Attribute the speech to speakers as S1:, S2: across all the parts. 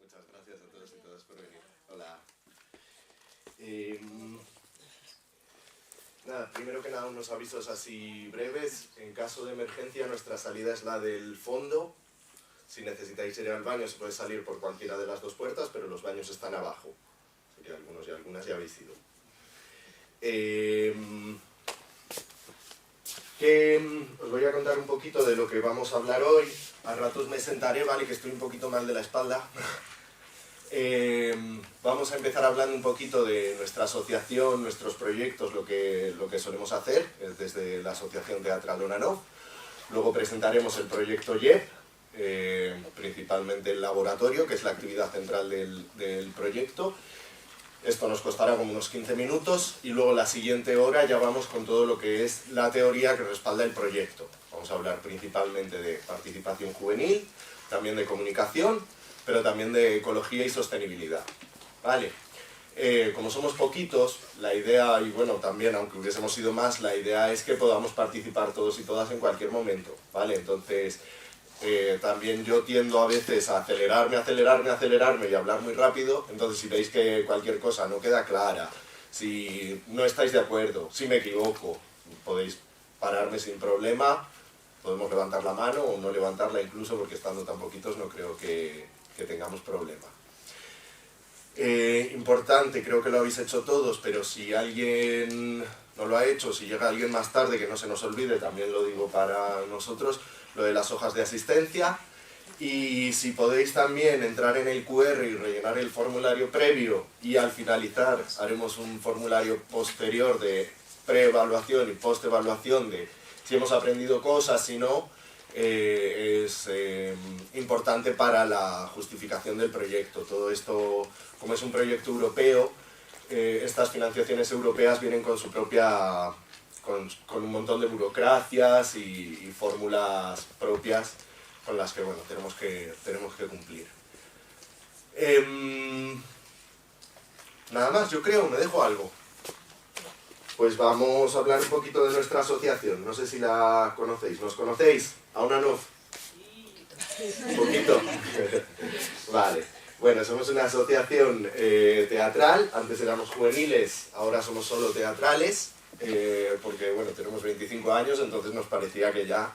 S1: Muchas gracias a todos y todas por venir. Hola. Nada, primero que nada unos avisos así breves. En caso de emergencia nuestra salida es la del fondo. Si necesitáis ir al baño se puede salir por cualquiera de las dos puertas, pero los baños están abajo. Así que algunos y algunas ya habéis ido. Os voy a contar un poquito de lo que vamos a hablar hoy. A ratos me sentaré, vale, que estoy un poquito mal de la espalda. Vamos a empezar hablando un poquito de nuestra asociación, nuestros proyectos, lo que solemos hacer desde la Asociación Teatral Onanov. Luego presentaremos el proyecto YEP, principalmente el laboratorio, que es la actividad central del proyecto. Esto nos costará como unos 15 minutos y luego la siguiente hora ya vamos con todo lo que es la teoría que respalda el proyecto. Vamos a hablar principalmente de participación juvenil, también de comunicación, pero también de ecología y sostenibilidad. Vale. Como somos poquitos, la idea, y bueno, también aunque hubiésemos sido más, la idea es que podamos participar todos y todas en cualquier momento, ¿vale? Entonces, también yo tiendo a veces a acelerarme y hablar muy rápido, entonces si veis que cualquier cosa no queda clara, si no estáis de acuerdo, si me equivoco, podéis pararme sin problema, podemos levantar la mano o no levantarla incluso, porque estando tan poquitos no creo que tengamos problema. Importante, creo que lo habéis hecho todos, pero si alguien no lo ha hecho, si llega alguien más tarde, que no se nos olvide, también lo digo para nosotros, lo de las hojas de asistencia. Y si podéis también entrar en el QR y rellenar el formulario previo, y al finalizar haremos un formulario posterior de pre-evaluación y post-evaluación de si hemos aprendido cosas, si no, es importante para la justificación del proyecto. Todo esto, como es un proyecto europeo, estas financiaciones europeas vienen con su propia, con un montón de burocracias y fórmulas propias con las que, bueno, tenemos que cumplir. Nada más, yo creo, me dejo algo. Pues vamos a hablar un poquito de nuestra asociación. No sé si la conocéis. ¿Nos conocéis? ¿A Onanov? ¿Un poquito? Vale. Bueno, somos una asociación teatral. Antes éramos juveniles, ahora somos solo teatrales. Porque, bueno, tenemos 25 años, entonces nos parecía que ya,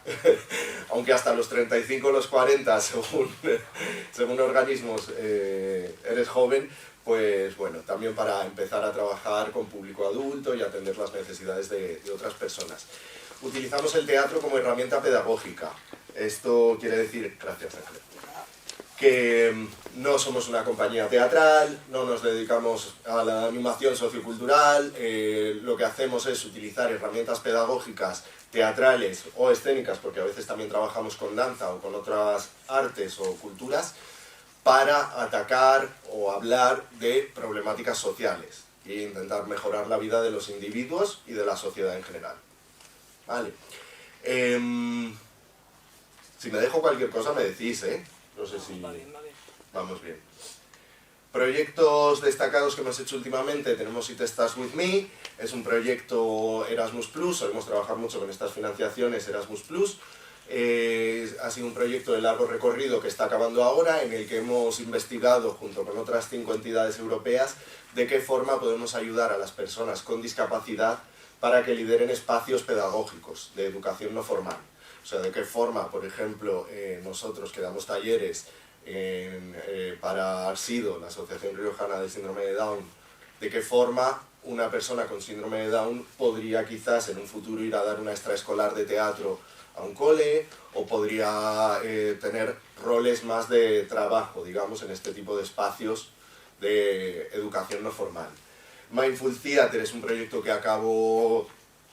S1: aunque hasta los 35 o los 40, según organismos, eres joven, pues bueno, también para empezar a trabajar con público adulto y atender las necesidades de otras personas. Utilizamos el teatro como herramienta pedagógica. Esto quiere decir, gracias Ángel, que no somos una compañía teatral, no nos dedicamos a la animación sociocultural, lo que hacemos es utilizar herramientas pedagógicas teatrales o escénicas, porque a veces también trabajamos con danza o con otras artes o culturas, para atacar o hablar de problemáticas sociales e intentar mejorar la vida de los individuos y de la sociedad en general. Vale. Si me dejo cualquier cosa me decís, ¿eh? No sé si... Vamos bien. Proyectos destacados que hemos hecho últimamente, tenemos It Starts With Me, es un proyecto Erasmus+, solemos trabajar mucho con estas financiaciones Erasmus+, ha sido un proyecto de largo recorrido que está acabando ahora, en el que hemos investigado, junto con otras 5 entidades europeas, de qué forma podemos ayudar a las personas con discapacidad para que lideren espacios pedagógicos de educación no formal. O sea, de qué forma, por ejemplo, nosotros que damos talleres para ARSIDO, la Asociación Riojana de Síndrome de Down, de qué forma una persona con síndrome de Down podría quizás en un futuro ir a dar una extraescolar de teatro a un cole, o podría tener roles más de trabajo, digamos, en este tipo de espacios de educación no formal. Mindful Theatre es un proyecto que acabó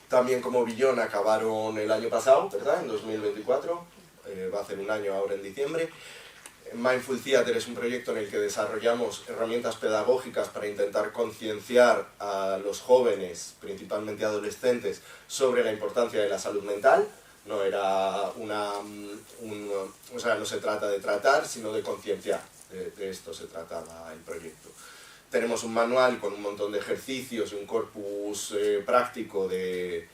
S1: también como Billón, acabaron el año pasado, ¿verdad? En 2024, va a hacer un año ahora en diciembre. Mindful Theatre es un proyecto en el que desarrollamos herramientas pedagógicas para intentar concienciar a los jóvenes, principalmente adolescentes, sobre la importancia de la salud mental. No era o sea, no se trata de tratar, sino de concienciar. De esto se trataba el proyecto. Tenemos un manual con un montón de ejercicios y un corpus práctico de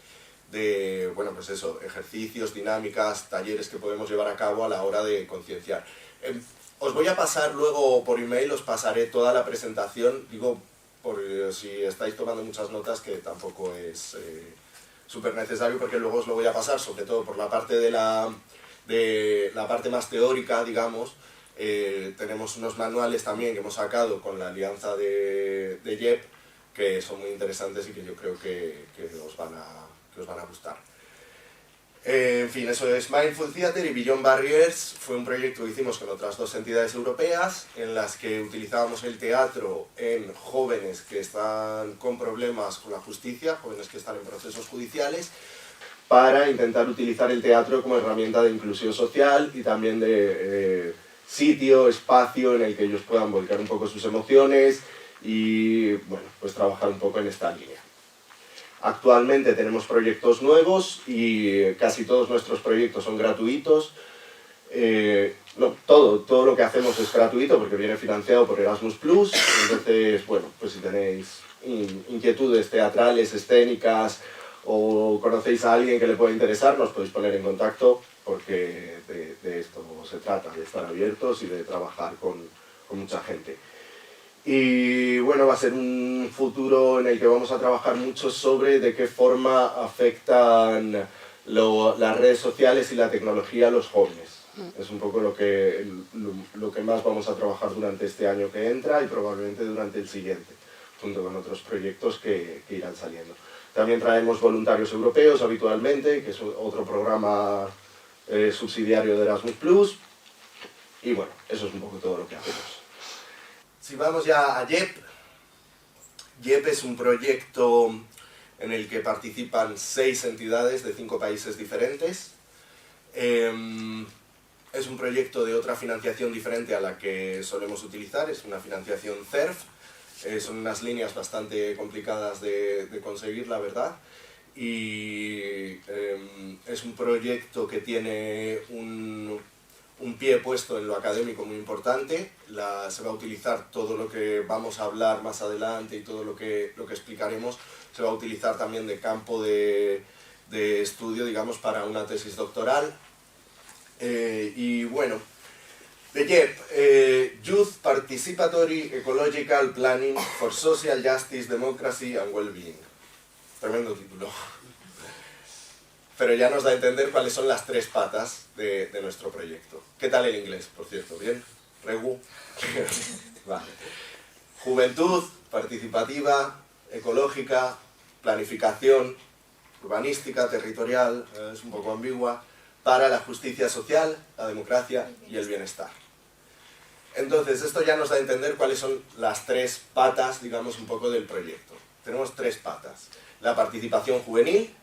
S1: bueno, pues eso, ejercicios, dinámicas, talleres que podemos llevar a cabo a la hora de concienciar. Os voy a pasar luego por email, os pasaré toda la presentación, digo, por si estáis tomando muchas notas, que tampoco es súper necesario, porque luego os lo voy a pasar, sobre todo por la parte de la parte más teórica, digamos. Tenemos unos manuales también que hemos sacado con la alianza de JEP, que son muy interesantes y que yo creo que os van a gustar. En fin, eso es Mindful Theatre y Beyond Barriers. Fue un proyecto que hicimos con otras dos entidades europeas en las que utilizábamos el teatro en jóvenes que están con problemas con la justicia, jóvenes que están en procesos judiciales, para intentar utilizar el teatro como herramienta de inclusión social y también de sitio, espacio en el que ellos puedan volcar un poco sus emociones y, bueno, pues trabajar un poco en esta línea. Actualmente tenemos proyectos nuevos y casi todos nuestros proyectos son gratuitos. No, todo lo que hacemos es gratuito porque viene financiado por Erasmus+. Entonces, bueno, pues si tenéis inquietudes teatrales, escénicas o conocéis a alguien que le pueda interesar, nos podéis poner en contacto porque de esto se trata, de estar abiertos y de trabajar con mucha gente. Y bueno, va a ser un futuro en el que vamos a trabajar mucho sobre de qué forma afectan las redes sociales y la tecnología a los jóvenes. Es un poco lo que más vamos a trabajar durante este año que entra y probablemente durante el siguiente, junto con otros proyectos que irán saliendo. También traemos voluntarios europeos habitualmente, que es otro programa subsidiario de Erasmus+. Y bueno, eso es un poco todo lo que hacemos. Si vamos ya a JEP, JEP es un proyecto en el que participan 6 entidades de 5 países diferentes. Es un proyecto de otra financiación diferente a la que solemos utilizar, es una financiación CERF. Son unas líneas bastante complicadas de conseguir, la verdad. Y es un proyecto que tiene un pie puesto en lo académico muy importante. Se va a utilizar todo lo que vamos a hablar más adelante y todo lo que explicaremos, se va a utilizar también de campo de estudio, digamos, para una tesis doctoral. Y bueno, de JEP, Youth Participatory Ecological Planning for Social Justice, Democracy and Wellbeing. Tremendo título. Pero ya nos da a entender cuáles son las 3 patas de nuestro proyecto. ¿Qué tal el inglés, por cierto? ¿Bien? ¿Regu? Vale. Juventud, participativa, ecológica, planificación, urbanística, territorial, es un poco ambigua, para la justicia social, la democracia y el bienestar. Entonces, esto ya nos da a entender cuáles son las 3 patas, digamos, un poco del proyecto. Tenemos 3 patas. La participación juvenil,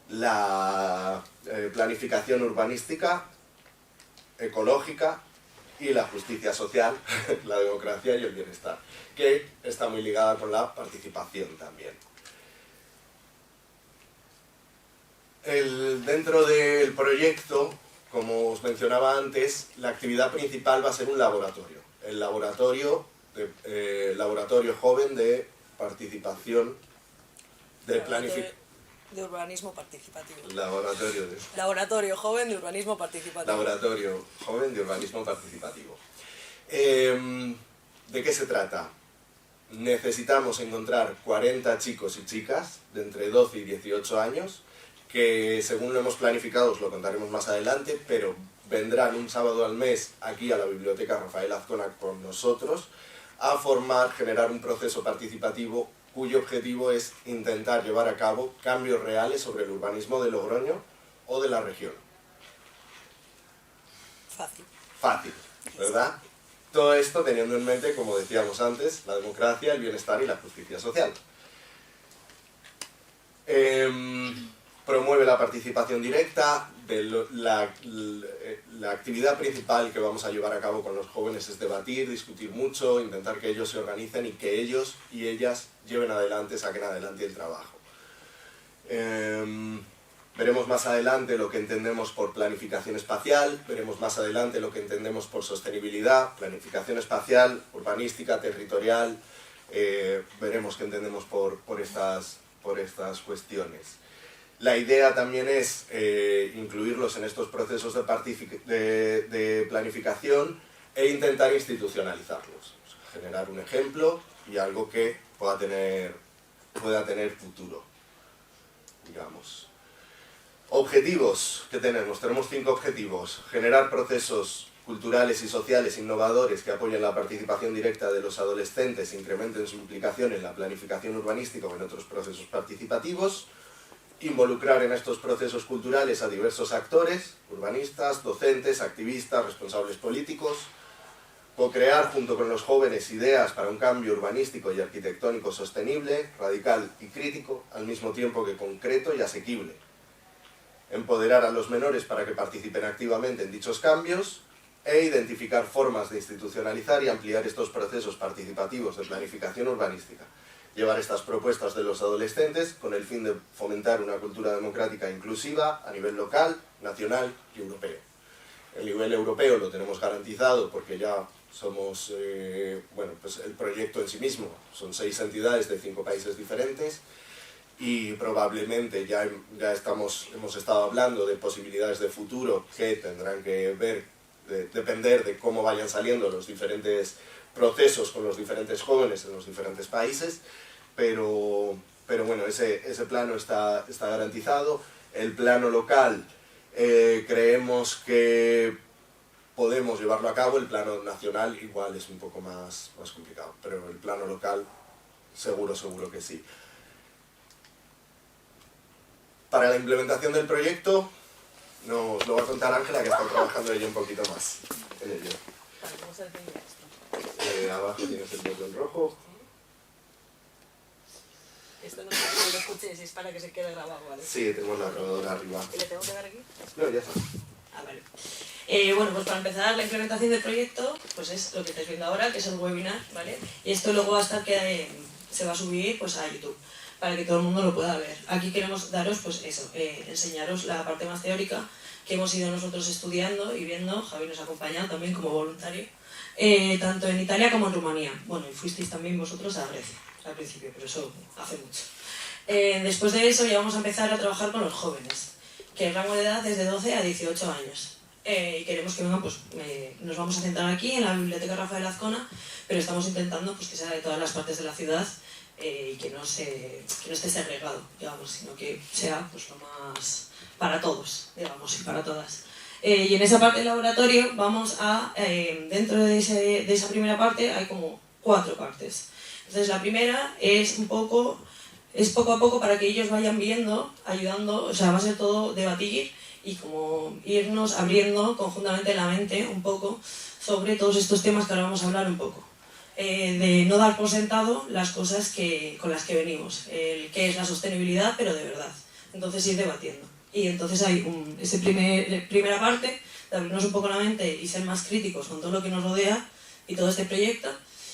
S1: la planificación urbanística, ecológica y la justicia social, la democracia y el bienestar, que está muy ligada con la participación también. Dentro del proyecto, como os mencionaba antes, la actividad principal va a ser un laboratorio. El laboratorio joven de participación, de planificación.
S2: De urbanismo participativo.
S1: Laboratorio
S2: joven de urbanismo participativo.
S1: Laboratorio joven de urbanismo participativo. ¿De qué se trata? Necesitamos encontrar 40 chicos y chicas de entre 12 y 18 años que, según lo hemos planificado, os lo contaremos más adelante, pero vendrán un sábado al mes aquí a la Biblioteca Rafael Azcona con nosotros a generar un proceso participativo cuyo objetivo es intentar llevar a cabo cambios reales sobre el urbanismo de Logroño o de la región. Fácil, ¿verdad? Todo esto teniendo en mente, como decíamos antes, la democracia, el bienestar y la justicia social. Promueve la participación directa. La actividad principal que vamos a llevar a cabo con los jóvenes es debatir, discutir mucho, intentar que ellos se organicen y que ellos y ellas lleven adelante, saquen adelante el trabajo. Veremos más adelante lo que entendemos por planificación espacial, veremos más adelante lo que entendemos por sostenibilidad, planificación espacial, urbanística, territorial, veremos qué entendemos por estas por estas cuestiones. La idea también es incluirlos en estos procesos de planificación e intentar institucionalizarlos, generar un ejemplo y algo que pueda tener futuro, digamos. Objetivos que tenemos 5 objetivos: generar procesos culturales y sociales innovadores que apoyen la participación directa de los adolescentes e incrementen su implicación en la planificación urbanística o en otros procesos participativos; involucrar en estos procesos culturales a diversos actores, urbanistas, docentes, activistas, responsables políticos; co-crear junto con los jóvenes ideas para un cambio urbanístico y arquitectónico sostenible, radical y crítico, al mismo tiempo que concreto y asequible; empoderar a los menores para que participen activamente en dichos cambios; e identificar formas de institucionalizar y ampliar estos procesos participativos de planificación urbanística. Llevar estas propuestas de los adolescentes con el fin de fomentar una cultura democrática inclusiva a nivel local, nacional y europeo. El nivel europeo lo tenemos garantizado porque ya somos, pues el proyecto en sí mismo son 6 entidades de 5 países diferentes, y probablemente ya hemos estado hablando de posibilidades de futuro que tendrán que depender de cómo vayan saliendo los diferentes procesos con los diferentes jóvenes en los diferentes países, pero bueno, ese plano está garantizado. El plano local creemos que podemos llevarlo a cabo. El plano nacional igual es un poco más complicado, pero el plano local seguro que sí. Para la implementación del proyecto nos lo va a contar Ángela, que está trabajando ella un poquito más en ello.
S2: Vale, vamos a definir esto.
S1: Abajo tienes el botón rojo.
S2: Esto no es que lo escuches, es para que se quede grabado, ¿vale?
S1: Sí, tenemos la grabadora arriba.
S2: ¿Y le tengo que dar aquí?
S1: No, ya está.
S2: Ah, vale. Bueno, pues para empezar la implementación del proyecto, pues es lo que estáis viendo ahora, que es el webinar, ¿vale? Y esto luego hasta que se va a subir pues a YouTube, para que todo el mundo lo pueda ver. Aquí queremos daros, pues eso, enseñaros la parte más teórica que hemos ido nosotros estudiando y viendo. Javi nos ha acompañado también como voluntario, tanto en Italia como en Rumanía. Bueno, y fuisteis también vosotros a Grecia al principio, pero eso hace mucho. Después de eso ya vamos a empezar a trabajar con los jóvenes, que el rango de edad es de 12 a 18 años. Y queremos que vengan, pues nos vamos a centrar aquí en la Biblioteca Rafael Azcona, pero estamos intentando pues que sea de todas las partes de la ciudad, y que no esté segregado, digamos, sino que sea pues lo más para todos, digamos, y para todas. Y en esa parte del laboratorio vamos a, dentro de esa primera parte hay como 4 partes. Entonces la primera es poco a poco para que ellos vayan viendo, ayudando, o sea, va a ser todo debatir y como irnos abriendo conjuntamente la mente un poco sobre todos estos temas que ahora vamos a hablar un poco. De no dar por sentado las cosas con las que venimos, qué es la sostenibilidad, pero de verdad. Entonces ir debatiendo. Y entonces hay esa primera parte de abrirnos un poco la mente y ser más críticos con todo lo que nos rodea y todo este proyecto.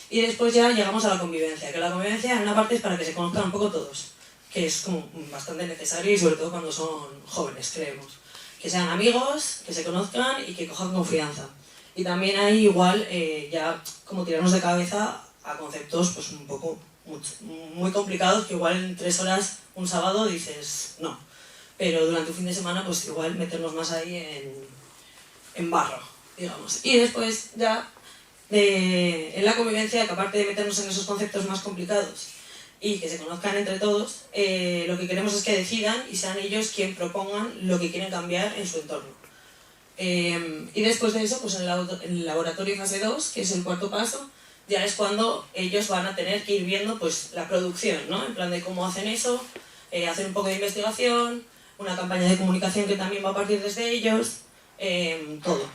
S2: Y después ya llegamos a la convivencia, que la convivencia en una parte es para que se conozcan un poco todos, que es como bastante necesario y sobre todo cuando son jóvenes, creemos. Que sean amigos, que se conozcan y que cojan confianza. Y también hay igual ya como tirarnos de cabeza a conceptos pues un poco muy complicados, que igual en 3 horas un sábado dices no, pero durante un fin de semana pues igual meternos más ahí en barro, digamos. Y después ya en la convivencia, que aparte de meternos en esos conceptos más complicados y que se conozcan entre todos, lo que queremos es que decidan y sean ellos quien propongan lo que quieren cambiar en su entorno. Y después de eso, pues en el laboratorio fase 2, que es el 4.º paso, ya es cuando ellos van a tener que ir viendo pues la producción, ¿no? En plan de cómo hacen eso, hacer un poco de investigación, una campaña de comunicación que también va a partir desde ellos, todo.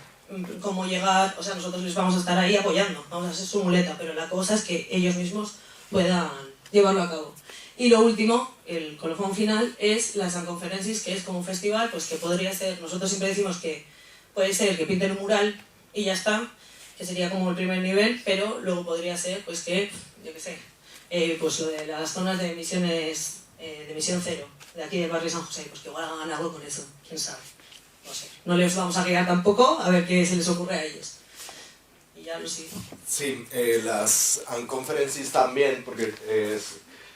S2: Cómo llegar, o sea, nosotros les vamos a estar ahí apoyando, vamos a ser su muleta, pero la cosa es que ellos mismos puedan llevarlo a cabo. Y lo último, el colofón final, es la San Conferences, que es como un festival, pues que podría ser, nosotros siempre decimos que puede ser que pinten un mural y ya está, que sería como el primer nivel, pero luego podría ser, pues que, yo qué sé, pues lo de las zonas de emisiones, de emisión cero, de aquí del barrio San José, pues que igual hagan algo con eso, quién sabe. No sé, no les vamos a guiar tampoco, a ver qué se les ocurre a ellos. Y ya lo sigo.
S1: Sí, las Unconferences también, porque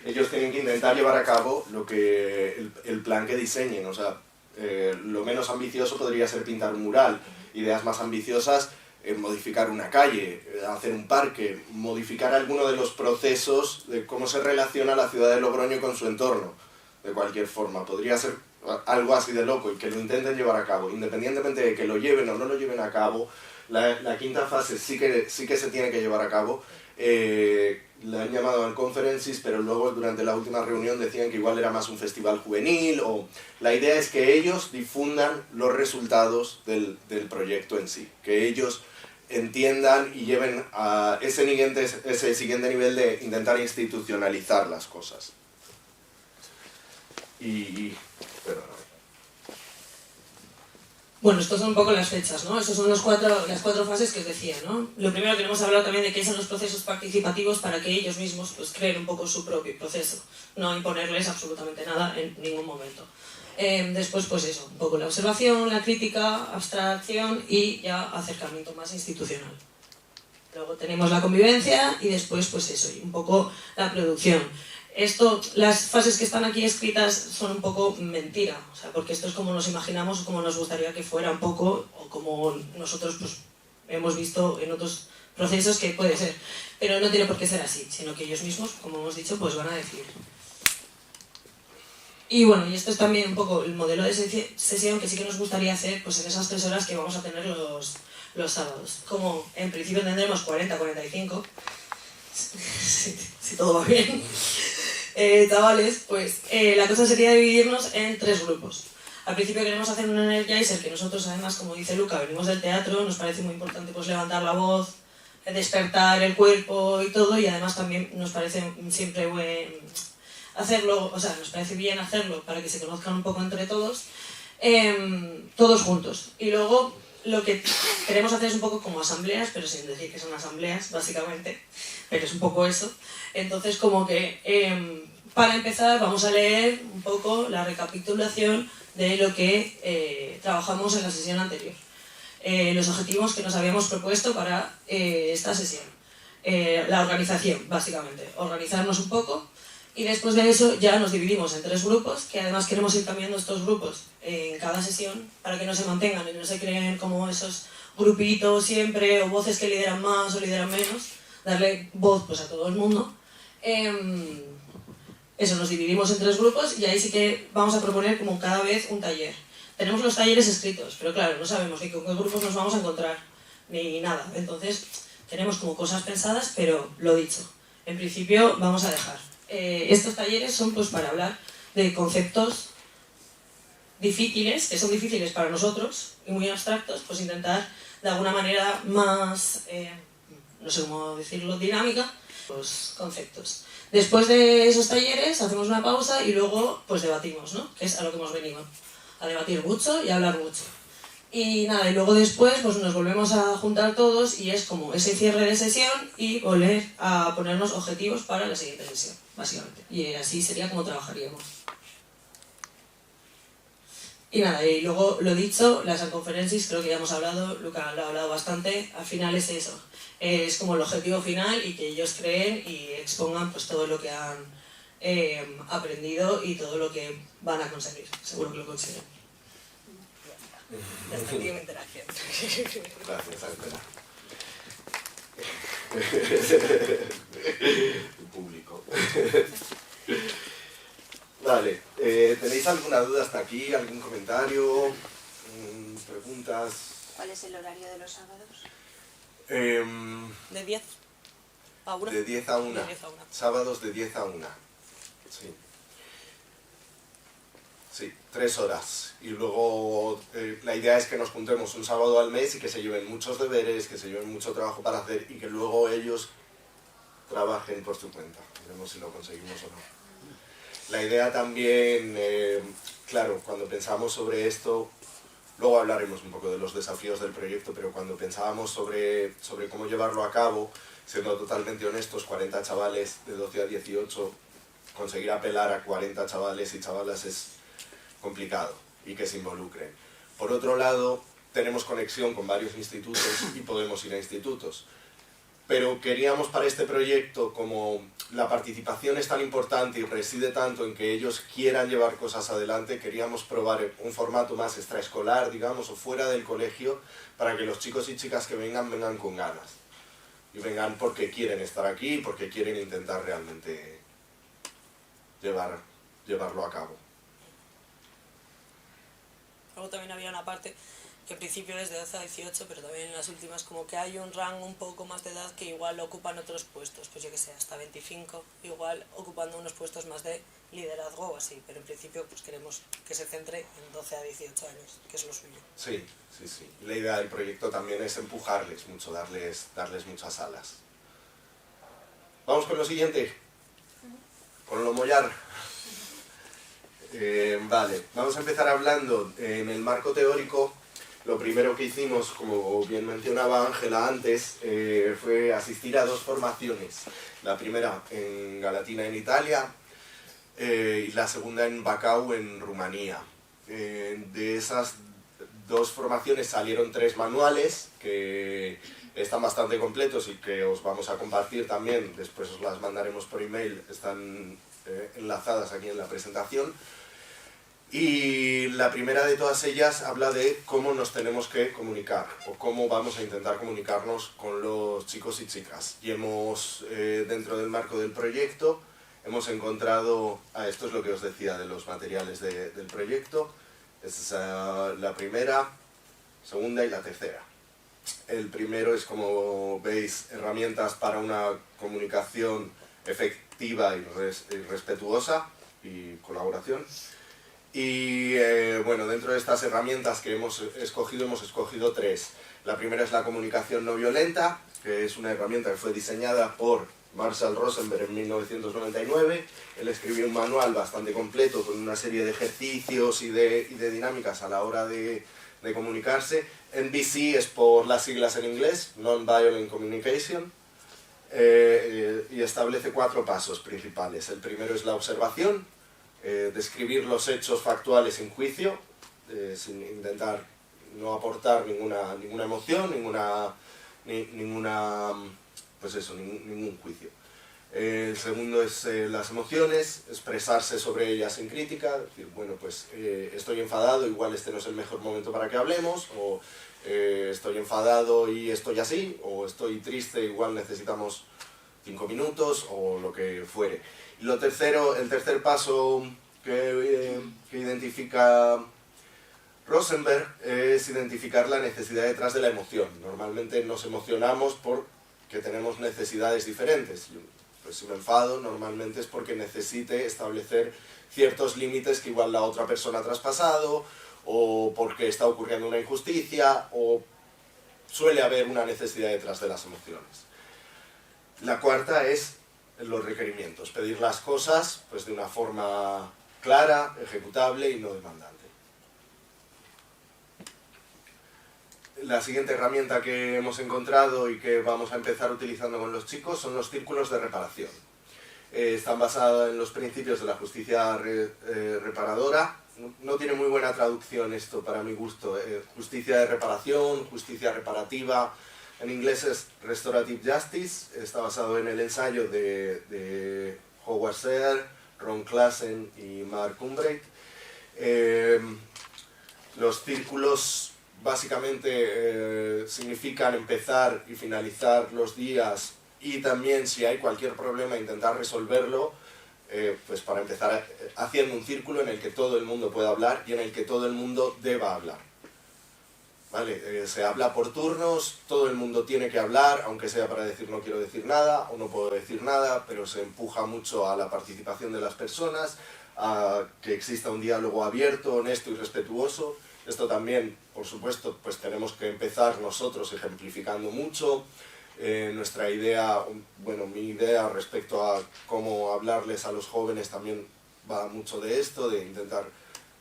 S1: ellos tienen que intentar llevar a cabo lo que el plan que diseñen. O sea, lo menos ambicioso podría ser pintar un mural, ideas más ambiciosas, modificar una calle, hacer un parque, modificar alguno de los procesos de cómo se relaciona la ciudad de Logroño con su entorno, de cualquier forma. Podría ser algo así de loco y que lo intenten llevar a cabo, independientemente de que lo lleven o no lo lleven a cabo. La quinta fase sí que se tiene que llevar a cabo. La han llamado al Conferences, pero luego durante la última reunión decían que igual era más un festival juvenil. La idea es que ellos difundan los resultados del proyecto en sí, que ellos entiendan y lleven a ese siguiente nivel de intentar institucionalizar las cosas.
S2: Bueno, estas son un poco las fechas, ¿no? Estas son las cuatro fases que os decía, ¿no? Lo primero queremos hablar también de qué son los procesos participativos para que ellos mismos pues, creen un poco su propio proceso, no imponerles absolutamente nada en ningún momento. Después, pues eso, un poco la observación, la crítica, abstracción y ya acercamiento más institucional. Luego tenemos la convivencia y después, pues eso, y un poco la producción. Las fases que están aquí escritas son un poco mentira, o sea, porque esto es como nos imaginamos o como nos gustaría que fuera un poco, o como nosotros pues, hemos visto en otros procesos que puede ser. Pero no tiene por qué ser así, sino que ellos mismos, como hemos dicho, pues van a decidir. Y bueno, y esto es también un poco el modelo de sesión que sí que nos gustaría hacer pues en esas 3 horas que vamos a tener los sábados. Como en principio tendremos 40-45, si todo va bien. Chavales, pues la cosa sería dividirnos en 3 grupos. Al principio queremos hacer un energizer que nosotros además, como dice Luca, venimos del teatro, nos parece muy importante pues levantar la voz, despertar el cuerpo y todo, y además también nos parece siempre bueno hacerlo, o sea, nos parece bien hacerlo para que se conozcan un poco entre todos, todos juntos. Y luego lo que queremos hacer es un poco como asambleas, pero sin decir que son asambleas, básicamente, pero es un poco eso. Entonces, como que para empezar vamos a leer un poco la recapitulación de lo que trabajamos en la sesión anterior. Los objetivos que nos habíamos propuesto para esta sesión. La organización, básicamente. Organizarnos un poco y después de eso ya nos dividimos en 3 grupos, que además queremos ir cambiando estos grupos en cada sesión para que no se mantengan y no se creen como esos grupitos siempre o voces que lideran más o lideran menos. Darle voz pues, a todo el mundo. Eso, nos dividimos en 3 grupos y ahí sí que vamos a proponer como cada vez un taller. Tenemos los talleres escritos, pero claro, no sabemos ni con qué grupos nos vamos a encontrar, ni nada. Entonces, tenemos como cosas pensadas, pero lo dicho, en principio vamos a dejar. Estos talleres son pues para hablar de conceptos difíciles, que son difíciles para nosotros y muy abstractos, pues intentar de alguna manera más, no sé cómo decirlo, dinámica, los conceptos. Después de esos talleres hacemos una pausa y luego pues debatimos, ¿no? Que es a lo que hemos venido, a debatir mucho y a hablar mucho. Y nada, y luego después pues nos volvemos a juntar todos y es como ese cierre de sesión y volver a ponernos objetivos para la siguiente sesión, básicamente. Y así sería como trabajaríamos. Y nada, y luego lo dicho, las conferencias creo que ya hemos hablado, Luca lo ha hablado bastante, al final es eso. Es como el objetivo final y que ellos creen y expongan pues todo lo que han aprendido y todo lo que van a conseguir. Seguro que lo consiguen. Hasta aquí mi interacción.
S1: Gracias, Ángela. El público. Vale, ¿tenéis alguna duda hasta aquí? ¿Algún comentario? ¿Preguntas?
S3: ¿Cuál es el horario de los sábados?
S2: ¿De 10 a 1?
S1: De 10 a 1.
S2: De 10 a 1.
S1: Sábados de 10 a 1. Sí. Sí, 3 horas. Y luego la idea es que nos juntemos un sábado al mes y que se lleven muchos deberes, que se lleven mucho trabajo para hacer y que luego ellos trabajen por su cuenta. Veremos si lo conseguimos o no. La idea también, claro, cuando pensamos sobre esto, luego hablaremos un poco de los desafíos del proyecto, pero cuando pensábamos sobre cómo llevarlo a cabo, siendo totalmente honestos, 40 chavales de 12 a 18, conseguir apelar a 40 chavales y chavalas es complicado y que se involucren. Por otro lado, tenemos conexión con varios institutos y podemos ir a institutos. pero queríamos para este proyecto, como la participación es tan importante y reside tanto en que ellos quieran llevar cosas adelante, queríamos probar un formato más extraescolar, digamos, o fuera del colegio, para que los chicos y chicas que vengan, vengan con ganas. Y vengan porque quieren estar aquí, porque quieren intentar realmente llevarlo a cabo.
S4: Luego también había una parte que en principio es de 12 a 18, pero también en las últimas como que hay un rango un poco más de edad que igual ocupan otros puestos, pues yo que sé, hasta 25, igual ocupando unos puestos más de liderazgo o así, pero en principio pues queremos que se centre en 12 a 18 años, que es lo suyo.
S1: Sí. La idea del proyecto también es empujarles mucho, darles muchas alas. Vamos con lo siguiente, con lo mollar. Vale, vamos a empezar hablando en el marco teórico. Lo primero que hicimos, como bien mencionaba Ángela antes, fue asistir a 2 formaciones. La primera en Galatina, en Italia, y la segunda en Bacău, en Rumanía. De esas 2 formaciones salieron 3 manuales que están bastante completos y que os vamos a compartir también, después os las mandaremos por email, están enlazadas aquí en la presentación. Y la primera de todas ellas habla de cómo nos tenemos que comunicar o cómo vamos a intentar comunicarnos con los chicos y chicas. Y hemos, dentro del marco del proyecto, hemos encontrado, esto es lo que os decía de los materiales del proyecto, es la primera, segunda y la tercera. El primero es, como veis, herramientas para una comunicación efectiva y respetuosa y colaboración. Y bueno, dentro de estas herramientas que hemos escogido 3. La primera es la comunicación no violenta, que es una herramienta que fue diseñada por Marshall Rosenberg en 1999. Él escribió un manual bastante completo con una serie de ejercicios y de dinámicas a la hora de comunicarse. NVC es por las siglas en inglés, Non-Violent Communication, y establece 4 pasos principales. El primero es la observación, describir los hechos factuales sin juicio, sin intentar no aportar ninguna emoción, ningún juicio. El segundo es las emociones, expresarse sobre ellas sin crítica, decir, bueno, pues estoy enfadado, igual este no es el mejor momento para que hablemos, o estoy enfadado y estoy así, o estoy triste, igual necesitamos 5 minutos, o lo que fuere. Y el tercer paso que identifica Rosenberg es identificar la necesidad detrás de la emoción. Normalmente nos emocionamos porque tenemos necesidades diferentes. Pues si me enfado, normalmente es porque necesite establecer ciertos límites que igual la otra persona ha traspasado, o porque está ocurriendo una injusticia, o suele haber una necesidad detrás de las emociones. La cuarta es los requerimientos, pedir las cosas pues, de una forma clara, ejecutable y no demandante. La siguiente herramienta que hemos encontrado y que vamos a empezar utilizando con los chicos son los círculos de reparación. Están basados en los principios de la justicia reparadora. No tiene muy buena traducción esto para mi gusto. Justicia de reparación, justicia reparativa. En inglés es Restorative Justice. Está basado en el ensayo de Howard Sear, Ron Klassen y Mark Umbreit. Los círculos básicamente significan empezar y finalizar los días, y también si hay cualquier problema intentar resolverlo, pues para empezar haciendo un círculo en el que todo el mundo pueda hablar y en el que todo el mundo deba hablar. ¿Vale? Se habla por turnos, todo el mundo tiene que hablar, aunque sea para decir no quiero decir nada o no puedo decir nada, pero se empuja mucho a la participación de las personas, a que exista un diálogo abierto, honesto y respetuoso. Esto también, por supuesto, pues tenemos que empezar nosotros ejemplificando mucho. Nuestra idea, bueno, mi idea respecto a cómo hablarles a los jóvenes también va mucho de esto, de intentar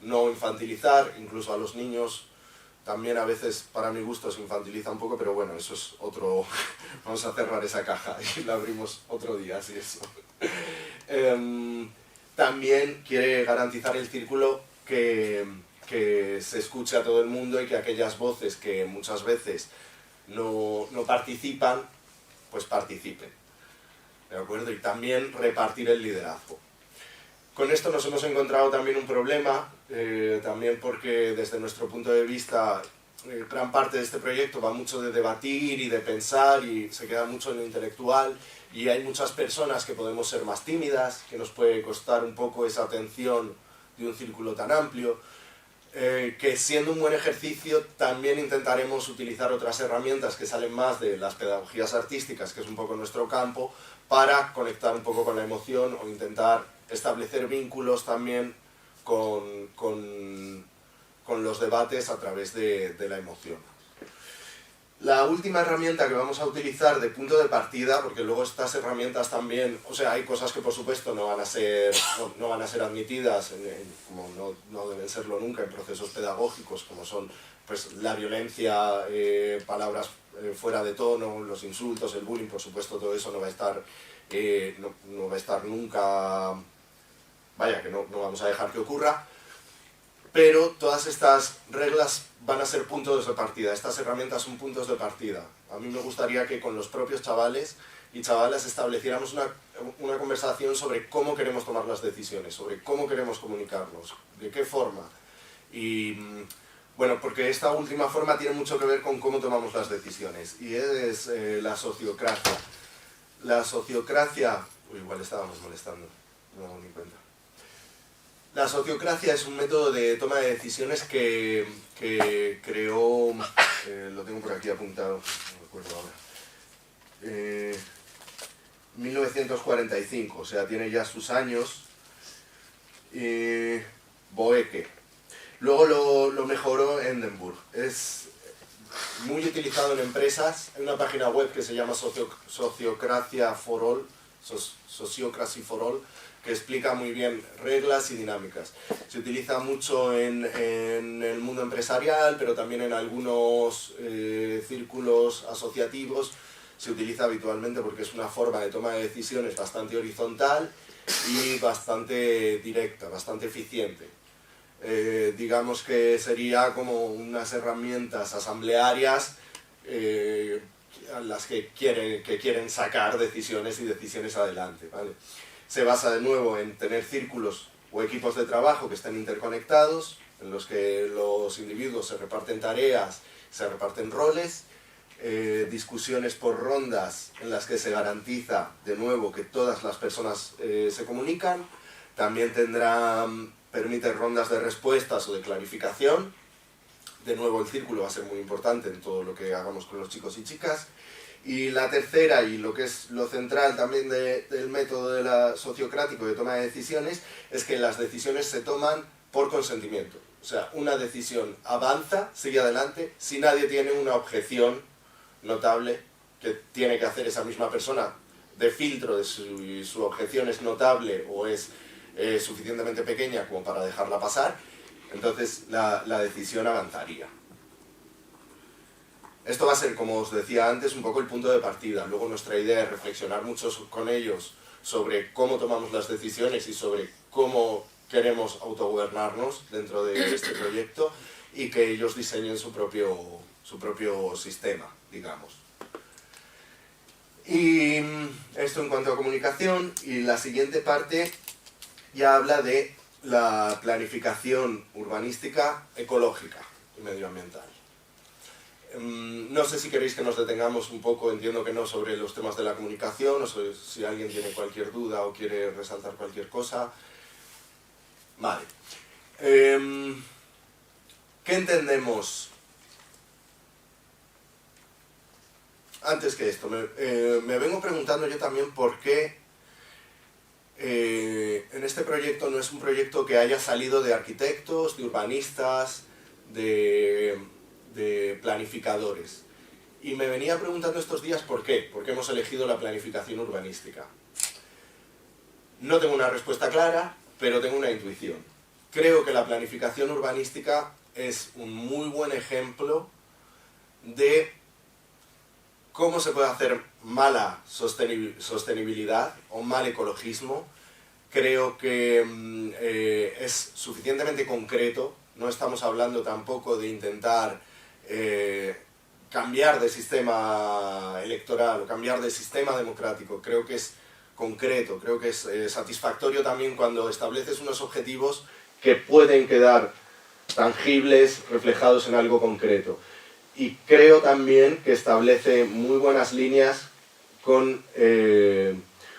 S1: no infantilizar, incluso a los niños. También a veces, para mi gusto, se infantiliza un poco, pero bueno, eso es otro... Vamos a cerrar esa caja y la abrimos otro día, así eso. También quiere garantizar el círculo que se escuche a todo el mundo y que aquellas voces que muchas veces no participan, pues participen, ¿de acuerdo? Y también repartir el liderazgo. Con esto nos hemos encontrado también un problema, también porque desde nuestro punto de vista gran parte de este proyecto va mucho de debatir y de pensar y se queda mucho en lo intelectual, y hay muchas personas que podemos ser más tímidas, que nos puede costar un poco esa atención de un círculo tan amplio, que siendo un buen ejercicio también intentaremos utilizar otras herramientas que salen más de las pedagogías artísticas, que es un poco nuestro campo, para conectar un poco con la emoción o intentar establecer vínculos también con los debates a través de la emoción. La última herramienta que vamos a utilizar de punto de partida, porque luego estas herramientas también, o sea, hay cosas que por supuesto no van a ser admitidas, como no deben serlo nunca en procesos pedagógicos, como son pues, la violencia, palabras fuera de tono, los insultos, el bullying, por supuesto todo eso no va a estar, no va a estar nunca, vaya, que no vamos a dejar que ocurra. Pero todas estas reglas van a ser puntos de partida, estas herramientas son puntos de partida. A mí me gustaría que con los propios chavales y chavalas estableciéramos una conversación sobre cómo queremos tomar las decisiones, sobre cómo queremos comunicarnos, de qué forma. Y bueno, porque esta última forma tiene mucho que ver con cómo tomamos las decisiones, y es la sociocracia. La sociocracia... Uy, igual estábamos molestando, no me hago ni cuenta. La sociocracia es un método de toma de decisiones que creó, lo tengo por aquí apuntado, no me acuerdo ahora, 1945, o sea, tiene ya sus años, Boeke. Luego lo mejoró Hindenburg. Es muy utilizado en empresas. Hay una página web que se llama Sociocracia for All, Sociocracy for All, que explica muy bien reglas y dinámicas. Se utiliza mucho en el mundo empresarial, pero también en algunos círculos asociativos. Se utiliza habitualmente porque es una forma de toma de decisiones bastante horizontal y bastante directa, bastante eficiente. Digamos que sería como unas herramientas asamblearias a las que quieren sacar decisiones y decisiones adelante, ¿vale? Se basa de nuevo en tener círculos o equipos de trabajo que estén interconectados, en los que los individuos se reparten tareas, se reparten roles, discusiones por rondas en las que se garantiza de nuevo que todas las personas se comunican. También permite rondas de respuestas o de clarificación. De nuevo el círculo va a ser muy importante en todo lo que hagamos con los chicos y chicas. Y la tercera, y lo que es lo central también del método sociocrático de toma de decisiones, es que las decisiones se toman por consentimiento. O sea, una decisión avanza, sigue adelante, si nadie tiene una objeción notable que tiene que hacer esa misma persona de filtro de si su objeción es notable o es suficientemente pequeña como para dejarla pasar, entonces la decisión avanzaría. Esto va a ser, como os decía antes, un poco el punto de partida. Luego nuestra idea es reflexionar mucho con ellos sobre cómo tomamos las decisiones y sobre cómo queremos autogobernarnos dentro de este proyecto y que ellos diseñen su propio sistema, digamos. Y esto en cuanto a comunicación, y la siguiente parte ya habla de la planificación urbanística ecológica y medioambiental. No sé si queréis que nos detengamos un poco, entiendo que no, sobre los temas de la comunicación, o si alguien tiene cualquier duda o quiere resaltar cualquier cosa. Vale. ¿Qué entendemos? Antes que esto, me vengo preguntando yo también por qué en este proyecto no es un proyecto que haya salido de arquitectos, de urbanistas, de planificadores. Y me venía preguntando estos días por qué hemos elegido la planificación urbanística. No tengo una respuesta clara, pero tengo una intuición. Creo que la planificación urbanística es un muy buen ejemplo de cómo se puede hacer mala sostenibilidad o mal ecologismo. Creo que es suficientemente concreto. No estamos hablando tampoco de intentar que cambiar de sistema electoral o cambiar de sistema democrático. Creo que es concreto, creo que es satisfactorio también cuando estableces unos objetivos que pueden quedar tangibles, reflejados en algo concreto. Y creo también que establece muy buenas líneas con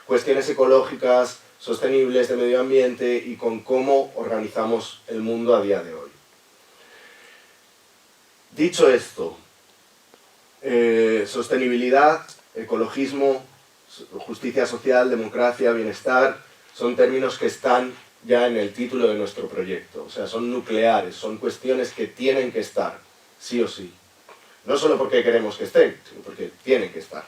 S1: cuestiones ecológicas, sostenibles, de medio ambiente y con cómo organizamos el mundo a día de hoy. Dicho esto, sostenibilidad, ecologismo, justicia social, democracia, bienestar, son términos que están ya en el título de nuestro proyecto. O sea, son nucleares, son cuestiones que tienen que estar, sí o sí. No solo porque queremos que estén, sino porque tienen que estar.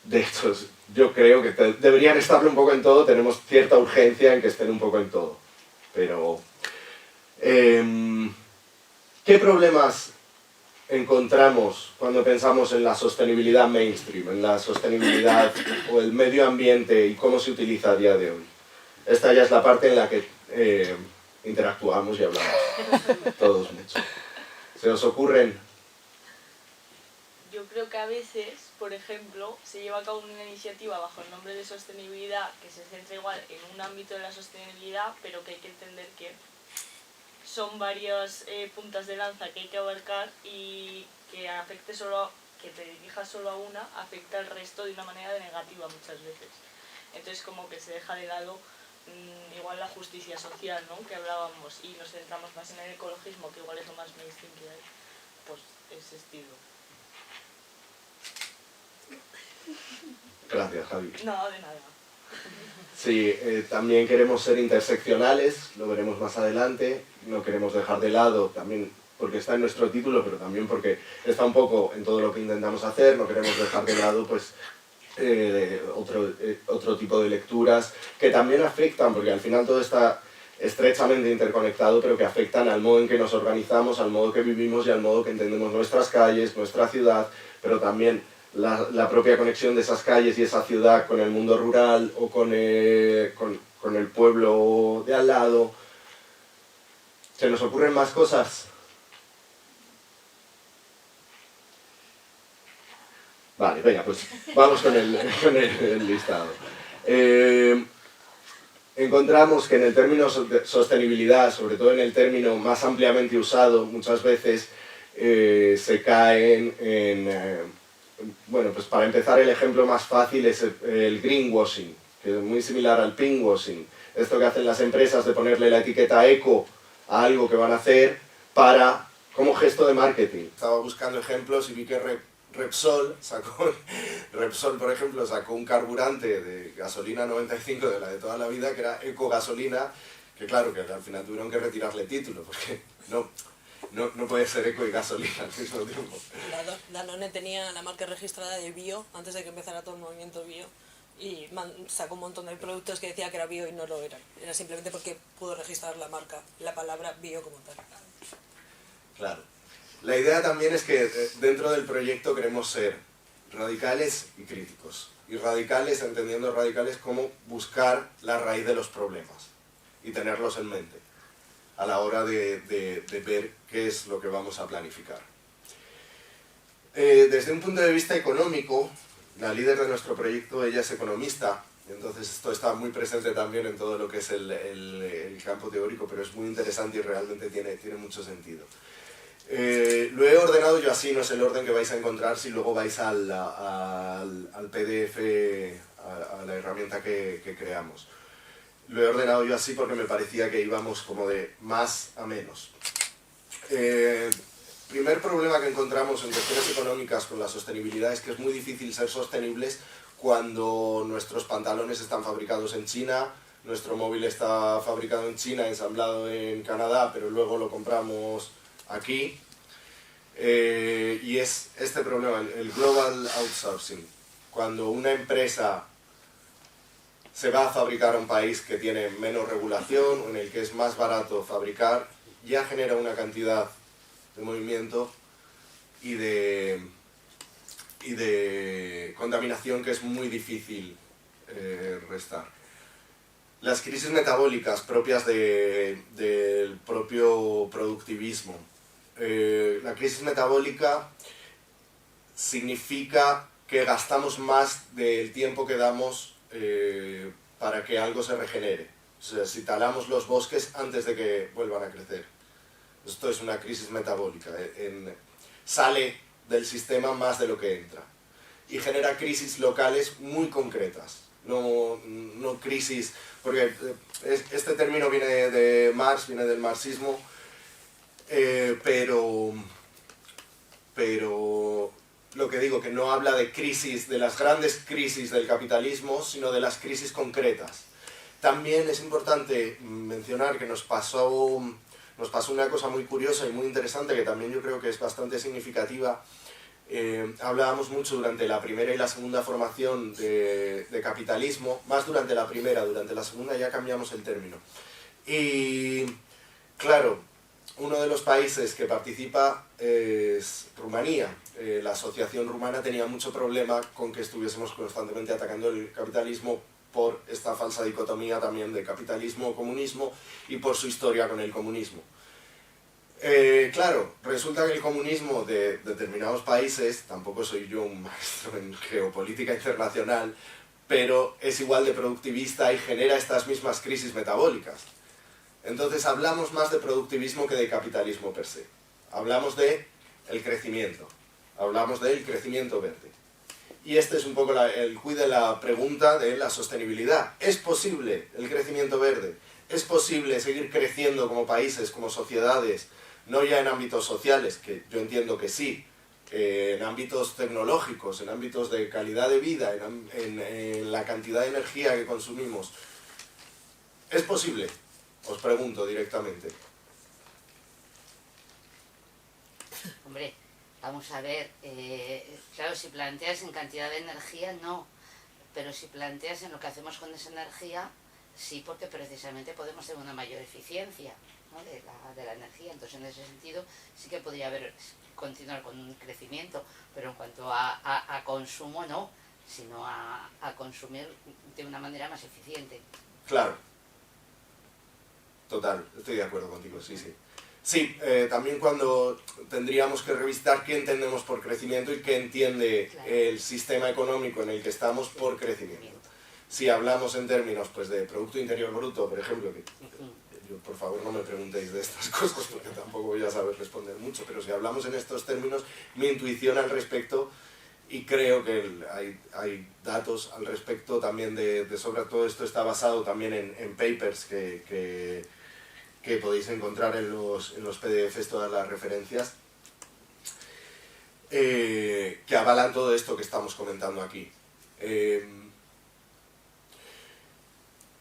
S1: De hecho, yo creo que deberían estarlo un poco en todo, tenemos cierta urgencia en que estén un poco en todo. Pero, ¿qué problemas encontramos cuando pensamos en la sostenibilidad mainstream, en la sostenibilidad o el medio ambiente y cómo se utiliza a día de hoy? Esta ya es la parte en la que interactuamos y hablamos todos mucho. ¿Se os ocurren?
S5: Yo creo que a veces, por ejemplo, se lleva a cabo una iniciativa bajo el nombre de sostenibilidad que se centra igual en un ámbito de la sostenibilidad, pero que hay que entender que son varias puntas de lanza que hay que abarcar y que afecte solo, que te dirijas solo a una, afecta al resto de una manera negativa muchas veces. Entonces como que se deja de lado igual la justicia social, ¿no?, que hablábamos, y nos centramos más en el ecologismo, que igual es lo más mainstream que hay, pues ese estilo.
S1: Gracias, Javi.
S5: No, de nada.
S1: Sí, también queremos ser interseccionales, lo veremos más adelante, no queremos dejar de lado, también porque está en nuestro título, pero también porque está un poco en todo lo que intentamos hacer, no queremos dejar de lado pues otro tipo de lecturas que también afectan, porque al final todo está estrechamente interconectado, pero que afectan al modo en que nos organizamos, al modo que vivimos y al modo que entendemos nuestras calles, nuestra ciudad, pero también la propia conexión de esas calles y esa ciudad con el mundo rural o con el pueblo de al lado. ¿Se nos ocurren más cosas? Vale, venga, pues vamos con el listado. Encontramos que en el término sostenibilidad, sobre todo en el término más ampliamente usado, muchas veces se caen en... bueno, pues para empezar el ejemplo más fácil es el greenwashing, que es muy similar al pinkwashing. Esto que hacen las empresas de ponerle la etiqueta eco a algo que van a hacer como gesto de marketing. Estaba buscando ejemplos y vi que Repsol, por ejemplo, sacó un carburante de gasolina 95 de la de toda la vida, que era ecogasolina, que claro, que al final tuvieron que retirarle título, porque no puede ser eco y gasolina al mismo tiempo.
S4: Danone tenía la marca registrada de bio antes de que empezara todo el movimiento bio y sacó un montón de productos que decía que era bio y no lo eran. Era simplemente porque pudo registrar la marca, la palabra bio como tal.
S1: Claro. La idea también es que dentro del proyecto queremos ser radicales y críticos. Y radicales, entendiendo radicales como buscar la raíz de los problemas y tenerlos en mente a la hora de ver qué es lo que vamos a planificar. Desde un punto de vista económico, la líder de nuestro proyecto, ella es economista, entonces esto está muy presente también en todo lo que es el campo teórico, pero es muy interesante y realmente tiene mucho sentido. Lo he ordenado yo así, no es el orden que vais a encontrar si luego vais al PDF, a la herramienta que creamos. Lo he ordenado yo así porque me parecía que íbamos como de más a menos. Primer problema que encontramos en cuestiones económicas con la sostenibilidad es que es muy difícil ser sostenibles cuando nuestros pantalones están fabricados en China, nuestro móvil está fabricado en China, ensamblado en Canadá, pero luego lo compramos aquí. Y es este problema, el global outsourcing. Cuando una empresa se va a fabricar a un país que tiene menos regulación, o en el que es más barato fabricar, ya genera una cantidad de movimiento y de contaminación que es muy difícil restar. Las crisis metabólicas propias del propio productivismo. La crisis metabólica significa que gastamos más del tiempo que damos para que algo se regenere. O sea, si talamos los bosques antes de que vuelvan a crecer. Esto es una crisis metabólica. Sale del sistema más de lo que entra. Y genera crisis locales muy concretas. No crisis, porque este término viene de Marx, viene del marxismo, pero lo que digo, que no habla de crisis, de las grandes crisis del capitalismo, sino de las crisis concretas. También es importante mencionar que nos pasó una cosa muy curiosa y muy interesante, que también yo creo que es bastante significativa. Hablábamos mucho durante la primera y la segunda formación de capitalismo, más durante la primera, durante la segunda ya cambiamos el término. Y claro, uno de los países que participa es Rumanía. La asociación rumana tenía mucho problema con que estuviésemos constantemente atacando el capitalismo por esta falsa dicotomía también de capitalismo-comunismo y por su historia con el comunismo. Claro, resulta que el comunismo de determinados países, tampoco soy yo un maestro en geopolítica internacional, pero es igual de productivista y genera estas mismas crisis metabólicas. Entonces hablamos más de productivismo que de capitalismo per se. Hablamos del crecimiento, hablamos del crecimiento verde. Y este es un poco el quid de la pregunta de la sostenibilidad. ¿Es posible el crecimiento verde? ¿Es posible seguir creciendo como países, como sociedades, no ya en ámbitos sociales, que yo entiendo que sí, en ámbitos tecnológicos, en ámbitos de calidad de vida, en la cantidad de energía que consumimos? ¿Es posible? Os pregunto directamente.
S6: Hombre, vamos a ver, claro, si planteas en cantidad de energía, no, pero si planteas en lo que hacemos con esa energía, sí, porque precisamente podemos tener una mayor eficiencia, ¿no?, de la energía. Entonces, en ese sentido, sí que podría continuar con un crecimiento, pero en cuanto a consumo, no, sino a consumir de una manera más eficiente.
S1: Claro. Total, estoy de acuerdo contigo, sí, sí. Sí, también cuando tendríamos que revisitar qué entendemos por crecimiento y qué entiende el sistema económico en el que estamos por crecimiento. Si hablamos en términos pues, de Producto Interior Bruto, por ejemplo, que yo, por favor no me preguntéis de estas cosas porque tampoco voy a saber responder mucho, pero si hablamos en estos términos, mi intuición al respecto, y creo que hay datos al respecto también sobre todo esto, está basado también en papers que podéis encontrar en los PDFs, todas las referencias, que avalan todo esto que estamos comentando aquí.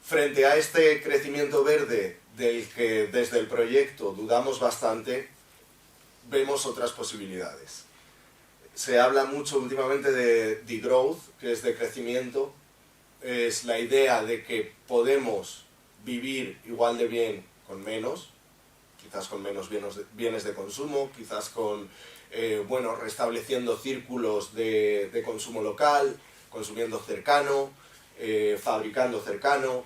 S1: Frente a este crecimiento verde del que desde el proyecto dudamos bastante, vemos otras posibilidades. Se habla mucho últimamente de degrowth, que es de crecimiento. Es la idea de que podemos vivir igual de bien con menos, quizás con menos bienes de consumo, quizás con, restableciendo círculos de consumo local, consumiendo cercano, fabricando cercano,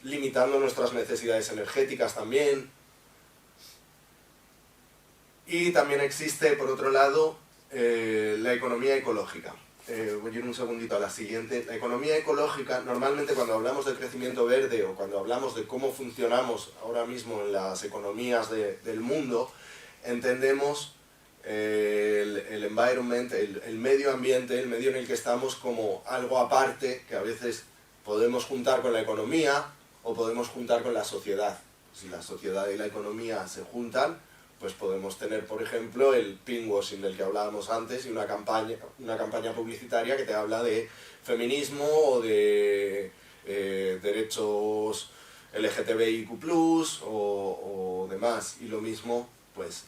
S1: limitando nuestras necesidades energéticas también. Y también existe, por otro lado, la economía ecológica. Voy a ir un segundito a la siguiente. La economía ecológica, normalmente cuando hablamos de crecimiento verde o cuando hablamos de cómo funcionamos ahora mismo en las economías del mundo, entendemos el environment, el medio ambiente, el medio en el que estamos como algo aparte que a veces podemos juntar con la economía o podemos juntar con la sociedad. Si la sociedad y la economía se juntan, pues podemos tener, por ejemplo, el pinkwashing del que hablábamos antes y una campaña publicitaria que te habla de feminismo o de derechos LGTBIQ+, o demás. Y lo mismo, pues,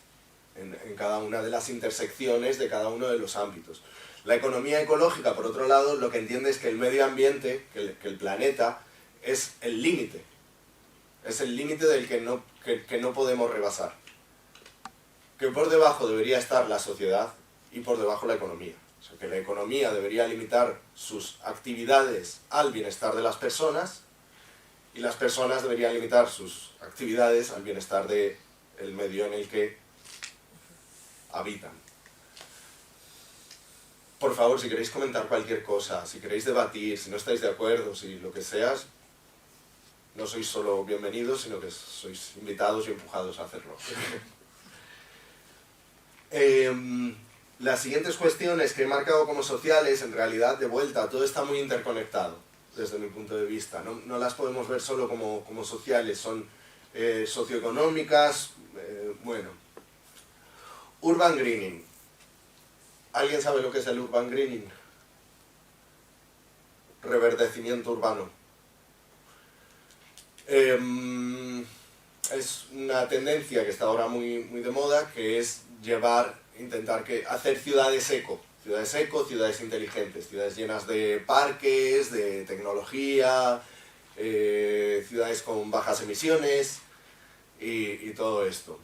S1: en cada una de las intersecciones de cada uno de los ámbitos. La economía ecológica, por otro lado, lo que entiende es que el medio ambiente, que el planeta, es el límite. Es el límite del que no podemos rebasar. Que por debajo debería estar la sociedad y por debajo la economía. O sea, que la economía debería limitar sus actividades al bienestar de las personas y las personas deberían limitar sus actividades al bienestar del medio en el que habitan. por favor, si queréis comentar cualquier cosa, si queréis debatir, si no estáis de acuerdo, si lo que seas, no sois solo bienvenidos, sino que sois invitados y empujados a hacerlo. Las siguientes cuestiones que he marcado como sociales, en realidad, de vuelta, todo está muy interconectado, desde mi punto de vista. No las podemos ver solo como sociales, son socioeconómicas, bueno. Urban greening. ¿Alguien sabe lo que es el urban greening? Reverdecimiento urbano. Es una tendencia que está ahora muy de moda, que es hacer ciudades eco, ciudades inteligentes, ciudades llenas de parques, de tecnología, ciudades con bajas emisiones y todo esto.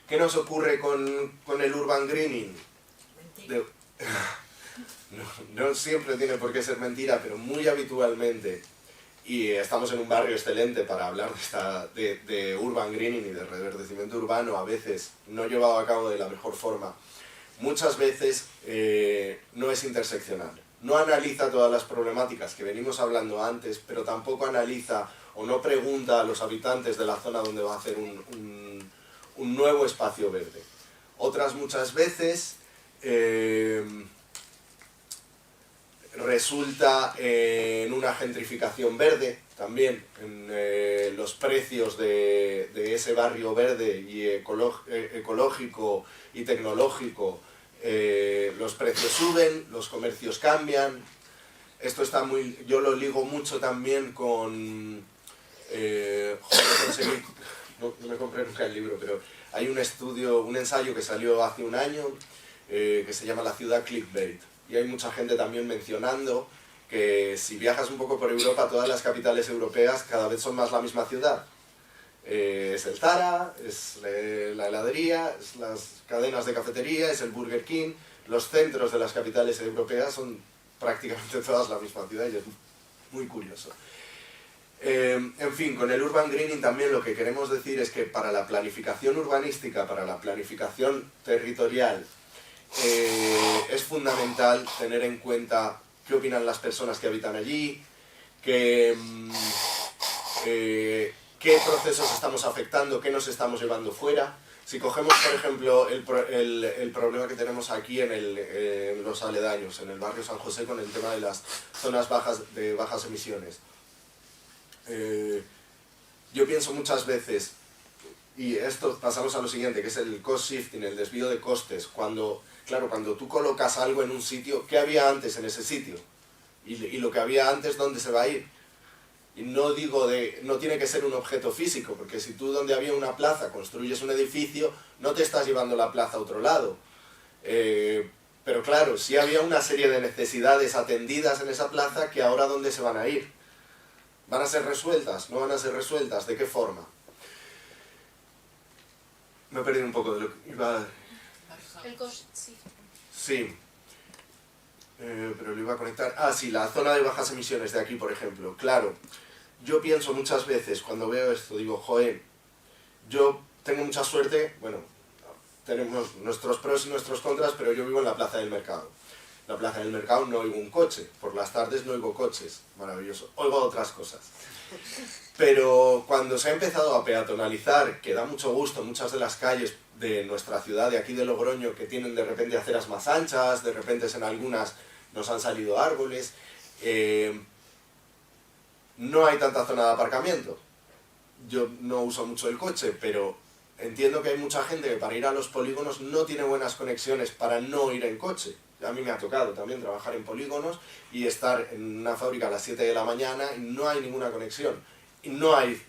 S1: ¿Qué nos ocurre con el urban greening? No siempre tiene por qué ser mentira, pero muy habitualmente, y estamos en un barrio excelente para hablar de urban greening y de reverdecimiento urbano, a veces no llevado a cabo de la mejor forma, muchas veces no es interseccional. No analiza todas las problemáticas que venimos hablando antes, pero tampoco analiza o no pregunta a los habitantes de la zona donde va a hacer un nuevo espacio verde. Otras muchas veces resulta en una gentrificación verde también, en los precios de ese barrio verde y ecológico y tecnológico, los precios suben, los comercios cambian. Esto está yo lo ligo mucho también con no me compré nunca el libro, pero hay un ensayo que salió hace un año que se llama La ciudad clickbait. Y hay mucha gente también mencionando que si viajas un poco por Europa, todas las capitales europeas cada vez son más la misma ciudad. Es el Zara, es la heladería, es las cadenas de cafetería, es el Burger King. Los centros de las capitales europeas son prácticamente todas la misma ciudad y es muy curioso. En fin, con el urban greening también lo que queremos decir es que para la planificación urbanística, para la planificación territorial, es fundamental tener en cuenta qué opinan las personas que habitan allí, qué procesos estamos afectando, qué nos estamos llevando fuera. Si cogemos, por ejemplo, el problema que tenemos aquí en los aledaños, en el barrio San José, con el tema de las zonas de bajas emisiones. Yo pienso muchas veces, y esto pasamos a lo siguiente, que es el cost shifting, el desvío de costes. Cuando tú colocas algo en un sitio, ¿qué había antes en ese sitio? Y lo que había antes, ¿dónde se va a ir? Y no tiene que ser un objeto físico, porque si tú donde había una plaza construyes un edificio, no te estás llevando la plaza a otro lado. Pero claro, sí había una serie de necesidades atendidas en esa plaza que ahora ¿dónde se van a ir? ¿Van a ser resueltas? ¿No van a ser resueltas? ¿De qué forma? Me he perdido un poco de lo que iba a...
S3: El cost, sí.
S1: Sí. Pero lo iba a conectar. Ah, sí, la zona de bajas emisiones de aquí, por ejemplo. Claro, yo pienso muchas veces cuando veo esto, digo, joder, yo tengo mucha suerte, bueno, tenemos nuestros pros y nuestros contras, pero yo vivo en la Plaza del Mercado. En la Plaza del Mercado no oigo un coche, por las tardes no oigo coches, maravilloso, oigo otras cosas. Pero cuando se ha empezado a peatonalizar, que da mucho gusto, muchas de las calles de nuestra ciudad, de aquí de Logroño, que tienen de repente aceras más anchas, de repente en algunas nos han salido árboles, no hay tanta zona de aparcamiento. Yo no uso mucho el coche, pero entiendo que hay mucha gente que para ir a los polígonos no tiene buenas conexiones para no ir en coche. A mí me ha tocado también trabajar en polígonos y estar en una fábrica a las 7 de la mañana y no hay ninguna conexión. Y no hay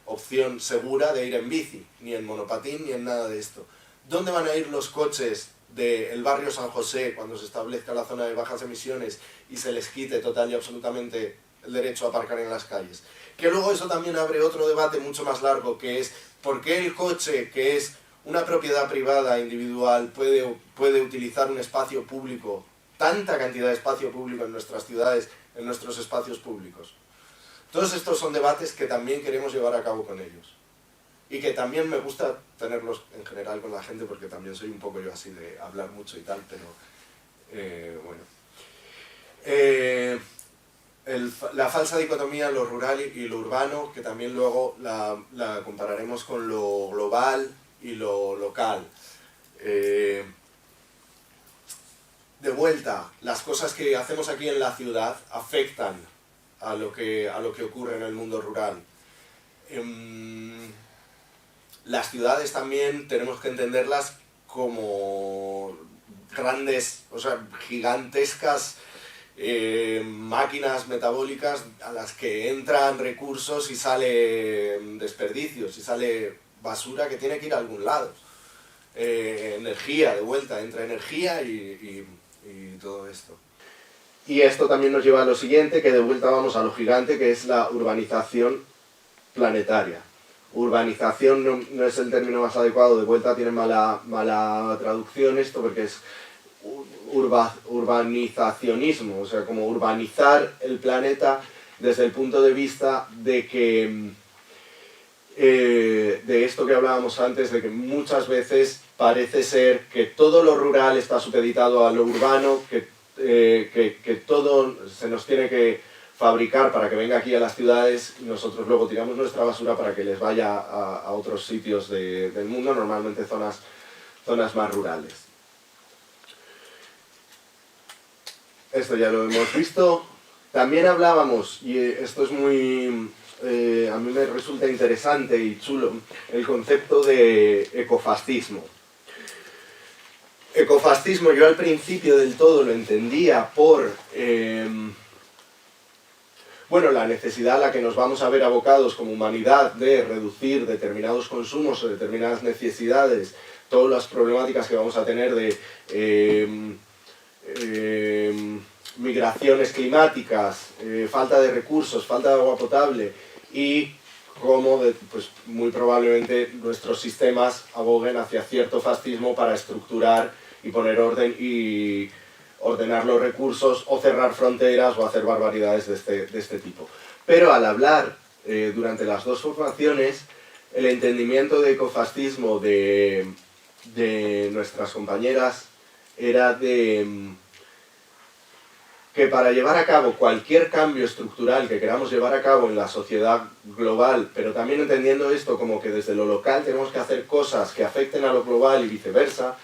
S1: opción segura de ir en bici, ni en monopatín, ni en nada de esto. ¿Dónde van a ir los coches del barrio San José cuando se establezca la zona de bajas emisiones y se les quite total y absolutamente el derecho a aparcar en las calles? Que luego eso también abre otro debate mucho más largo, que es ¿por qué el coche, que es una propiedad privada individual, puede utilizar un espacio público, tanta cantidad de espacio público en nuestras ciudades, en nuestros espacios públicos? Todos estos son debates que también queremos llevar a cabo con ellos. Y que también me gusta tenerlos en general con la gente, porque también soy un poco yo así de hablar mucho y tal, pero Bueno. La falsa dicotomía, lo rural y lo urbano, que también luego la compararemos con lo global y lo local. De vuelta, las cosas que hacemos aquí en la ciudad afectan a lo que ocurre en el mundo rural. Las ciudades también tenemos que entenderlas como grandes, o sea, gigantescas máquinas metabólicas a las que entran recursos y sale desperdicios, y sale basura que tiene que ir a algún lado. Energía, de vuelta, entra energía y todo esto. Y esto también nos lleva a lo siguiente, que de vuelta vamos a lo gigante, que es la urbanización planetaria. Urbanización no es el término más adecuado, de vuelta tiene mala traducción esto, porque es urbanizacionismo, o sea, como urbanizar el planeta desde el punto de vista de que de esto que hablábamos antes, de que muchas veces parece ser que todo lo rural está supeditado a lo urbano, que todo se nos tiene que fabricar para que venga aquí a las ciudades y nosotros luego tiramos nuestra basura para que les vaya a otros sitios del mundo, normalmente zonas más rurales. Esto ya lo hemos visto. También hablábamos, y esto es muy... a mí me resulta interesante y chulo, el concepto de ecofascismo. Ecofascismo yo al principio del todo lo entendía por bueno, la necesidad a la que nos vamos a ver abocados como humanidad de reducir determinados consumos o determinadas necesidades, todas las problemáticas que vamos a tener de migraciones climáticas, falta de recursos, falta de agua potable y cómo pues, muy probablemente nuestros sistemas aboguen hacia cierto fascismo para estructurar y poner orden y ordenar los recursos o cerrar fronteras o hacer barbaridades de este tipo. Pero al hablar durante las dos formaciones, el entendimiento de ecofascismo de nuestras compañeras era de que para llevar a cabo cualquier cambio estructural que queramos llevar a cabo en la sociedad global, pero también entendiendo esto como que desde lo local tenemos que hacer cosas que afecten a lo global y viceversa,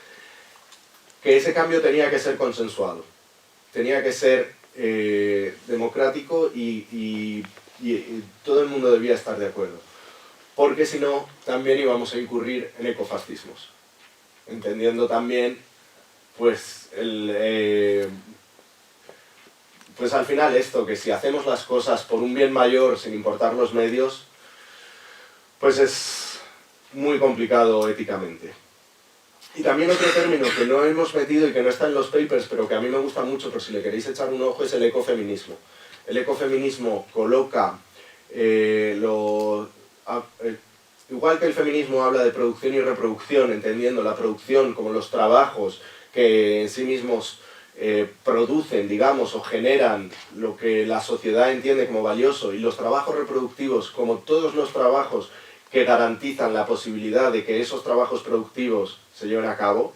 S1: que ese cambio tenía que ser consensuado, tenía que ser democrático y todo el mundo debía estar de acuerdo, porque si no también íbamos a incurrir en ecofascismos, entendiendo también pues pues al final esto, que si hacemos las cosas por un bien mayor sin importar los medios, pues es muy complicado éticamente. Y también otro término que no hemos metido y que no está en los papers, pero que a mí me gusta mucho, por si le queréis echar un ojo, es el ecofeminismo. El ecofeminismo coloca, igual que el feminismo habla de producción y reproducción, entendiendo la producción como los trabajos que en sí mismos producen, digamos, o generan lo que la sociedad entiende como valioso, y los trabajos reproductivos como todos los trabajos que garantizan la posibilidad de que esos trabajos productivos se lleven a cabo,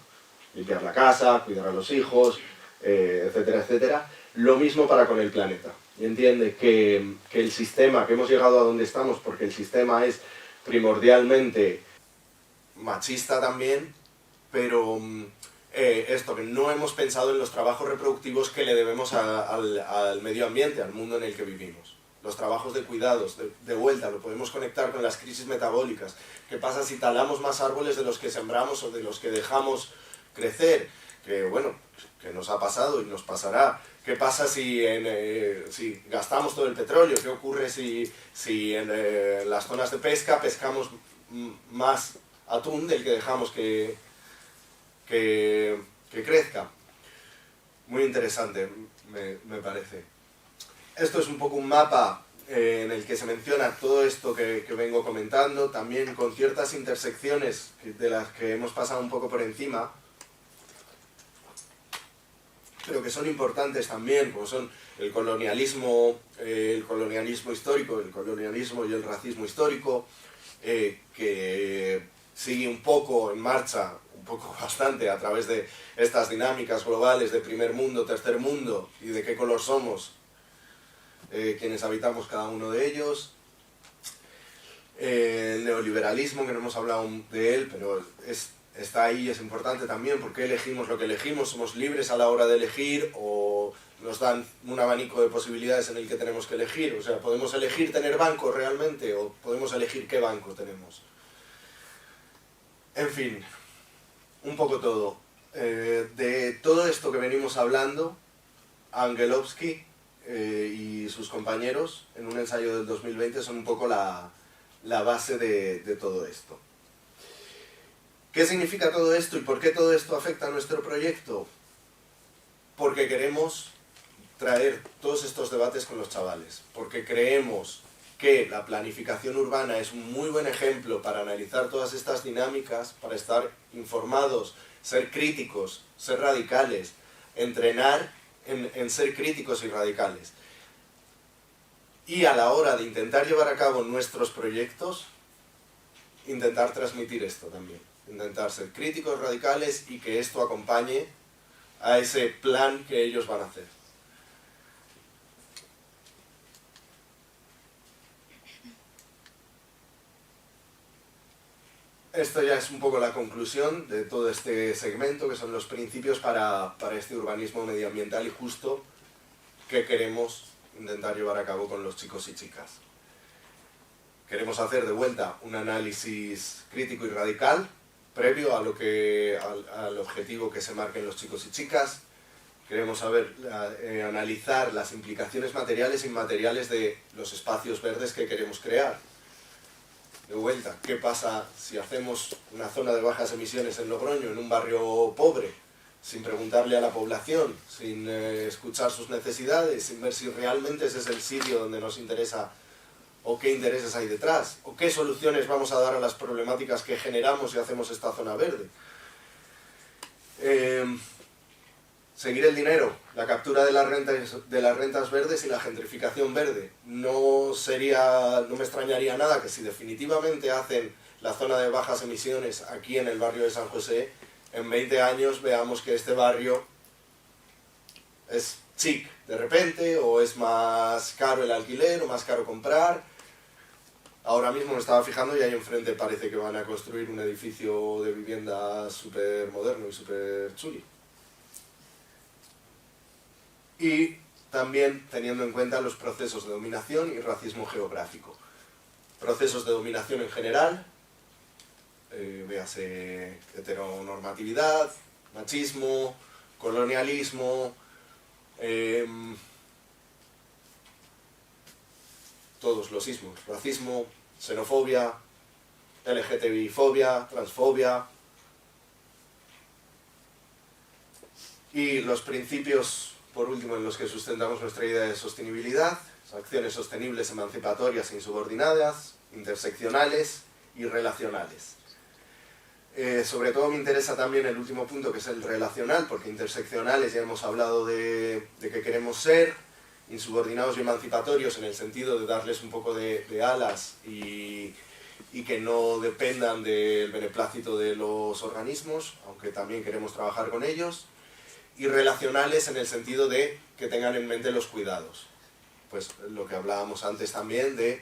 S1: limpiar la casa, cuidar a los hijos, etcétera, etcétera. Lo mismo para con el planeta. Y entiende que el sistema, que hemos llegado a donde estamos porque el sistema es primordialmente machista también, pero esto, que no hemos pensado en los trabajos reproductivos que le debemos al medio ambiente, al mundo en el que vivimos. Los trabajos de cuidados, de vuelta, lo podemos conectar con las crisis metabólicas. ¿Qué pasa si talamos más árboles de los que sembramos o de los que dejamos crecer? Que bueno, que nos ha pasado y nos pasará. ¿Qué pasa si gastamos todo el petróleo? ¿Qué ocurre si en las zonas de pesca pescamos más atún del que dejamos que crezca? Muy interesante, me parece. Esto es un poco un mapa en el que se menciona todo esto que vengo comentando, también con ciertas intersecciones de las que hemos pasado un poco por encima, pero que son importantes también, como son el colonialismo histórico, el colonialismo y el racismo histórico, que sigue un poco en marcha, un un poco bastante a través de estas dinámicas globales de primer mundo, tercer mundo y de qué color somos quienes habitamos cada uno de ellos. El neoliberalismo, que no hemos hablado de él, pero está ahí, es importante también, porque elegimos lo que elegimos, somos libres a la hora de elegir o nos dan un abanico de posibilidades en el que tenemos que elegir, o sea, podemos elegir tener banco realmente o podemos elegir qué banco tenemos. En fin, un poco todo. De todo esto que venimos hablando, Angelovsky y sus compañeros en un ensayo del 2020 son un poco la base de todo esto. ¿Qué significa todo esto y por qué todo esto afecta a nuestro proyecto? Porque queremos traer todos estos debates con los chavales, porque creemos que la planificación urbana es un muy buen ejemplo para analizar todas estas dinámicas, para estar informados, ser críticos, ser radicales, entrenar en ser críticos y radicales. Y a la hora de intentar llevar a cabo nuestros proyectos, intentar transmitir esto también. Intentar ser críticos, radicales y que esto acompañe a ese plan que ellos van a hacer. Esto ya es un poco la conclusión de todo este segmento, que son los principios para este urbanismo medioambiental y justo que queremos intentar llevar a cabo con los chicos y chicas. Queremos hacer de vuelta un análisis crítico y radical, previo al objetivo que se marquen los chicos y chicas. Queremos analizar las implicaciones materiales e inmateriales de los espacios verdes que queremos crear. De vuelta, ¿qué pasa si hacemos una zona de bajas emisiones en Logroño, en un barrio pobre, sin preguntarle a la población, sin escuchar sus necesidades, sin ver si realmente ese es el sitio donde nos interesa o qué intereses hay detrás, o qué soluciones vamos a dar a las problemáticas que generamos si hacemos esta zona verde? Seguir el dinero, la captura de las rentas verdes y la gentrificación verde. No me extrañaría nada que si definitivamente hacen la zona de bajas emisiones aquí en el barrio de San José, en 20 años veamos que este barrio es chic de repente, o es más caro el alquiler, o más caro comprar. Ahora mismo me estaba fijando y ahí enfrente parece que van a construir un edificio de vivienda súper moderno y súper chuli. Y también teniendo en cuenta los procesos de dominación y racismo geográfico. Procesos de dominación en general, véase heteronormatividad, machismo, colonialismo, todos los ismos, racismo, xenofobia, LGTBI-fobia, transfobia, y los principios, por último, en los que sustentamos nuestra idea de sostenibilidad: acciones sostenibles, emancipatorias e insubordinadas, interseccionales y relacionales. Sobre todo me interesa también el último punto, que es el relacional, porque interseccionales ya hemos hablado de qué queremos ser, insubordinados y emancipatorios en el sentido de darles un poco de alas y que no dependan del beneplácito de los organismos, aunque también queremos trabajar con ellos, y relacionales en el sentido de que tengan en mente los cuidados. Pues lo que hablábamos antes también de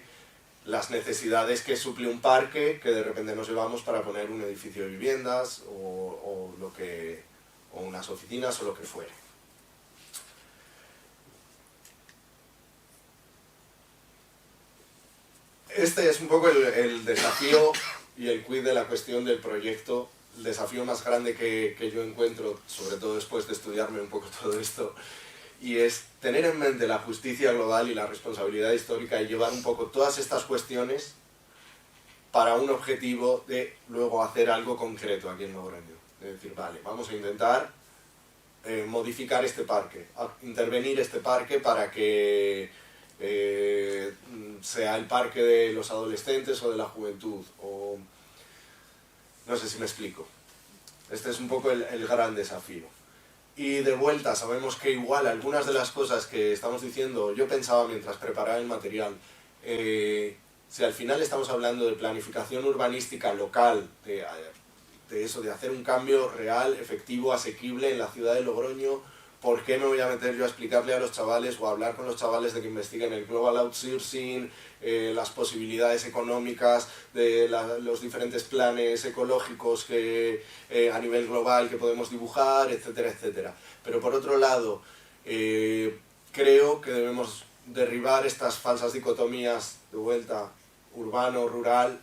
S1: las necesidades que suple un parque que de repente nos llevamos para poner un edificio de viviendas o unas oficinas o lo que fuere. Este es un poco el desafío y el quid de la cuestión del proyecto. El desafío más grande que yo encuentro, sobre todo después de estudiarme un poco todo esto, y es tener en mente la justicia global y la responsabilidad histórica y llevar un poco todas estas cuestiones para un objetivo de luego hacer algo concreto aquí en Logroño. Es decir, vale, vamos a intentar modificar este parque, intervenir este parque para que sea el parque de los adolescentes o de la juventud, o no sé si me explico. Este es un poco el gran desafío. Y de vuelta, sabemos que igual algunas de las cosas que estamos diciendo, yo pensaba mientras preparaba el material, si al final estamos hablando de planificación urbanística local, de eso, de hacer un cambio real, efectivo, asequible en la ciudad de Logroño. ¿Por qué me voy a meter yo a explicarle a los chavales o a hablar con los chavales de que investiguen el global outsourcing, las posibilidades económicas de los diferentes planes ecológicos que, a nivel global que podemos dibujar, etcétera, etcétera? Pero por otro lado, creo que debemos derribar estas falsas dicotomías de vuelta urbano-rural,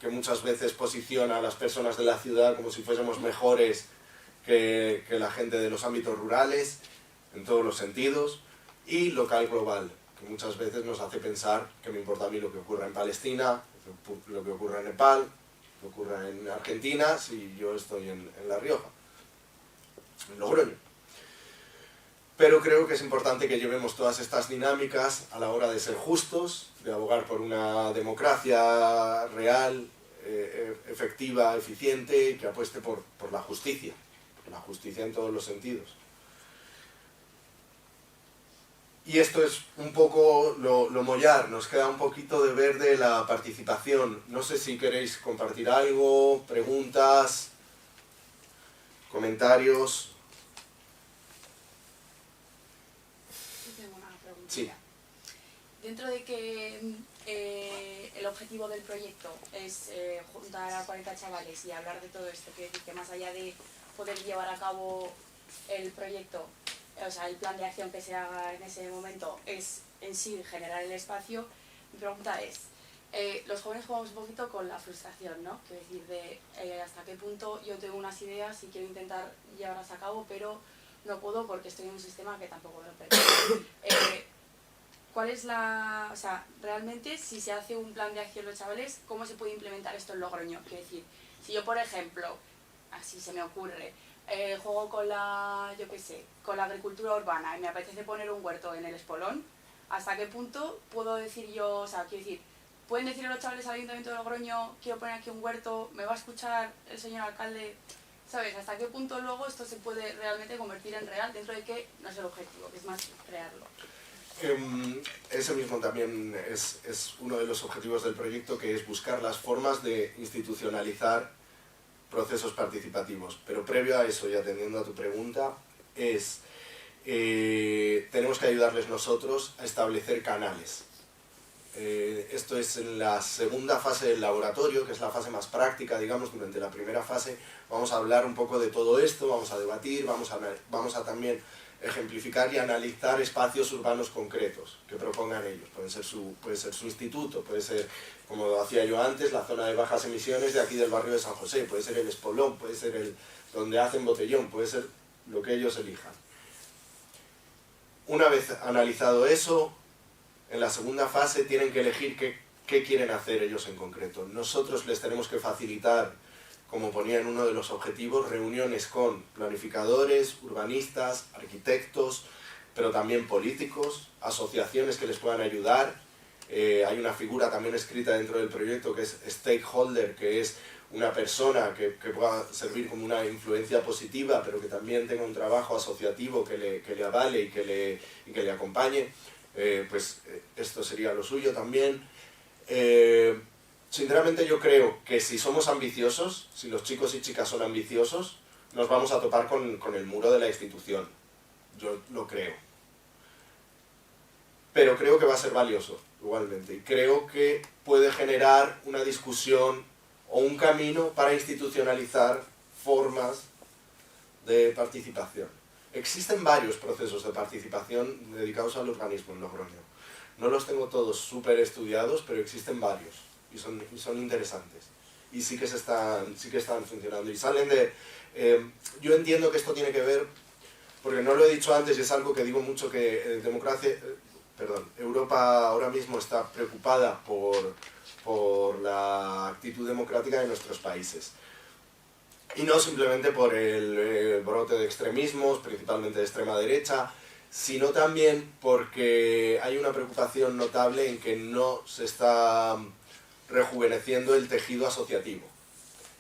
S1: que muchas veces posiciona a las personas de la ciudad como si fuésemos mejores que la gente de los ámbitos rurales, en todos los sentidos, y local-global, que muchas veces nos hace pensar que me importa a mí lo que ocurra en Palestina, lo que ocurra en Nepal, lo que ocurra en Argentina, si yo estoy en La Rioja, en Logroño. Pero creo que es importante que llevemos todas estas dinámicas a la hora de ser justos, de abogar por una democracia real, efectiva, eficiente, y que apueste por la justicia en todos los sentidos. Y esto es un poco lo mollar, nos queda un poquito de ver de la participación. No sé si queréis compartir algo, preguntas, comentarios.
S3: Yo tengo una pregunta.
S1: Sí.
S3: Dentro de que el objetivo del proyecto es juntar a 40 chavales y hablar de todo esto, quiero decir que más allá de poder llevar a cabo el proyecto, o sea, el plan de acción que se haga en ese momento, es en sí generar el espacio, mi pregunta es, los jóvenes jugamos un poquito con la frustración, ¿no? Quiero decir, de hasta qué punto yo tengo unas ideas y quiero intentar llevarlas a cabo, pero no puedo porque estoy en un sistema que tampoco me lo permite. ¿Cuál es o sea, realmente, si se hace un plan de acción los chavales, cómo se puede implementar esto en Logroño? Quiero decir, si yo, por ejemplo, así se me ocurre, juego con yo qué sé, con la agricultura urbana y me apetece poner un huerto en el Espolón, ¿hasta qué punto puedo decir yo, o sea, quiero decir, pueden decir a los chavales al Ayuntamiento de Logroño, quiero poner aquí un huerto, me va a escuchar el señor alcalde? ¿Sabes? ¿Hasta qué punto luego esto se puede realmente convertir en real dentro de que no es el objetivo, que es más crearlo?
S1: Ese mismo también es uno de los objetivos del proyecto, que es buscar las formas de institucionalizar procesos participativos. Pero previo a eso, y atendiendo a tu pregunta, tenemos que ayudarles nosotros a establecer canales. Esto es en la segunda fase del laboratorio, que es la fase más práctica, digamos. Durante la primera fase vamos a hablar un poco de todo esto, vamos a debatir, vamos a también ejemplificar y analizar espacios urbanos concretos que propongan ellos. Puede ser su instituto, puede ser, como hacía yo antes, la zona de bajas emisiones de aquí del barrio de San José, puede ser el Espolón, puede ser donde hacen botellón, puede ser lo que ellos elijan. Una vez analizado eso, en la segunda fase tienen que elegir qué quieren hacer ellos en concreto. Nosotros les tenemos que facilitar, como ponía en uno de los objetivos, reuniones con planificadores, urbanistas, arquitectos, pero también políticos, asociaciones que les puedan ayudar. Hay una figura también escrita dentro del proyecto que es stakeholder, que es una persona que pueda servir como una influencia positiva, pero que también tenga un trabajo asociativo que le avale y que le acompañe. Esto sería lo suyo también. Sinceramente yo creo que si somos ambiciosos, si los chicos y chicas son ambiciosos, nos vamos a topar con el muro de la institución. Yo lo creo. Pero creo que va a ser valioso, igualmente. Y creo que puede generar una discusión o un camino para institucionalizar formas de participación. Existen varios procesos de participación dedicados al urbanismo en Logroño. No los tengo todos súper estudiados, pero existen varios. Y son interesantes, y sí que están funcionando, y salen de... yo entiendo que esto tiene que ver, porque no lo he dicho antes y es algo que digo mucho, que Europa ahora mismo está preocupada por la actitud democrática de nuestros países, y no simplemente por el brote de extremismos, principalmente de extrema derecha, sino también porque hay una preocupación notable en que no se está rejuveneciendo el tejido asociativo,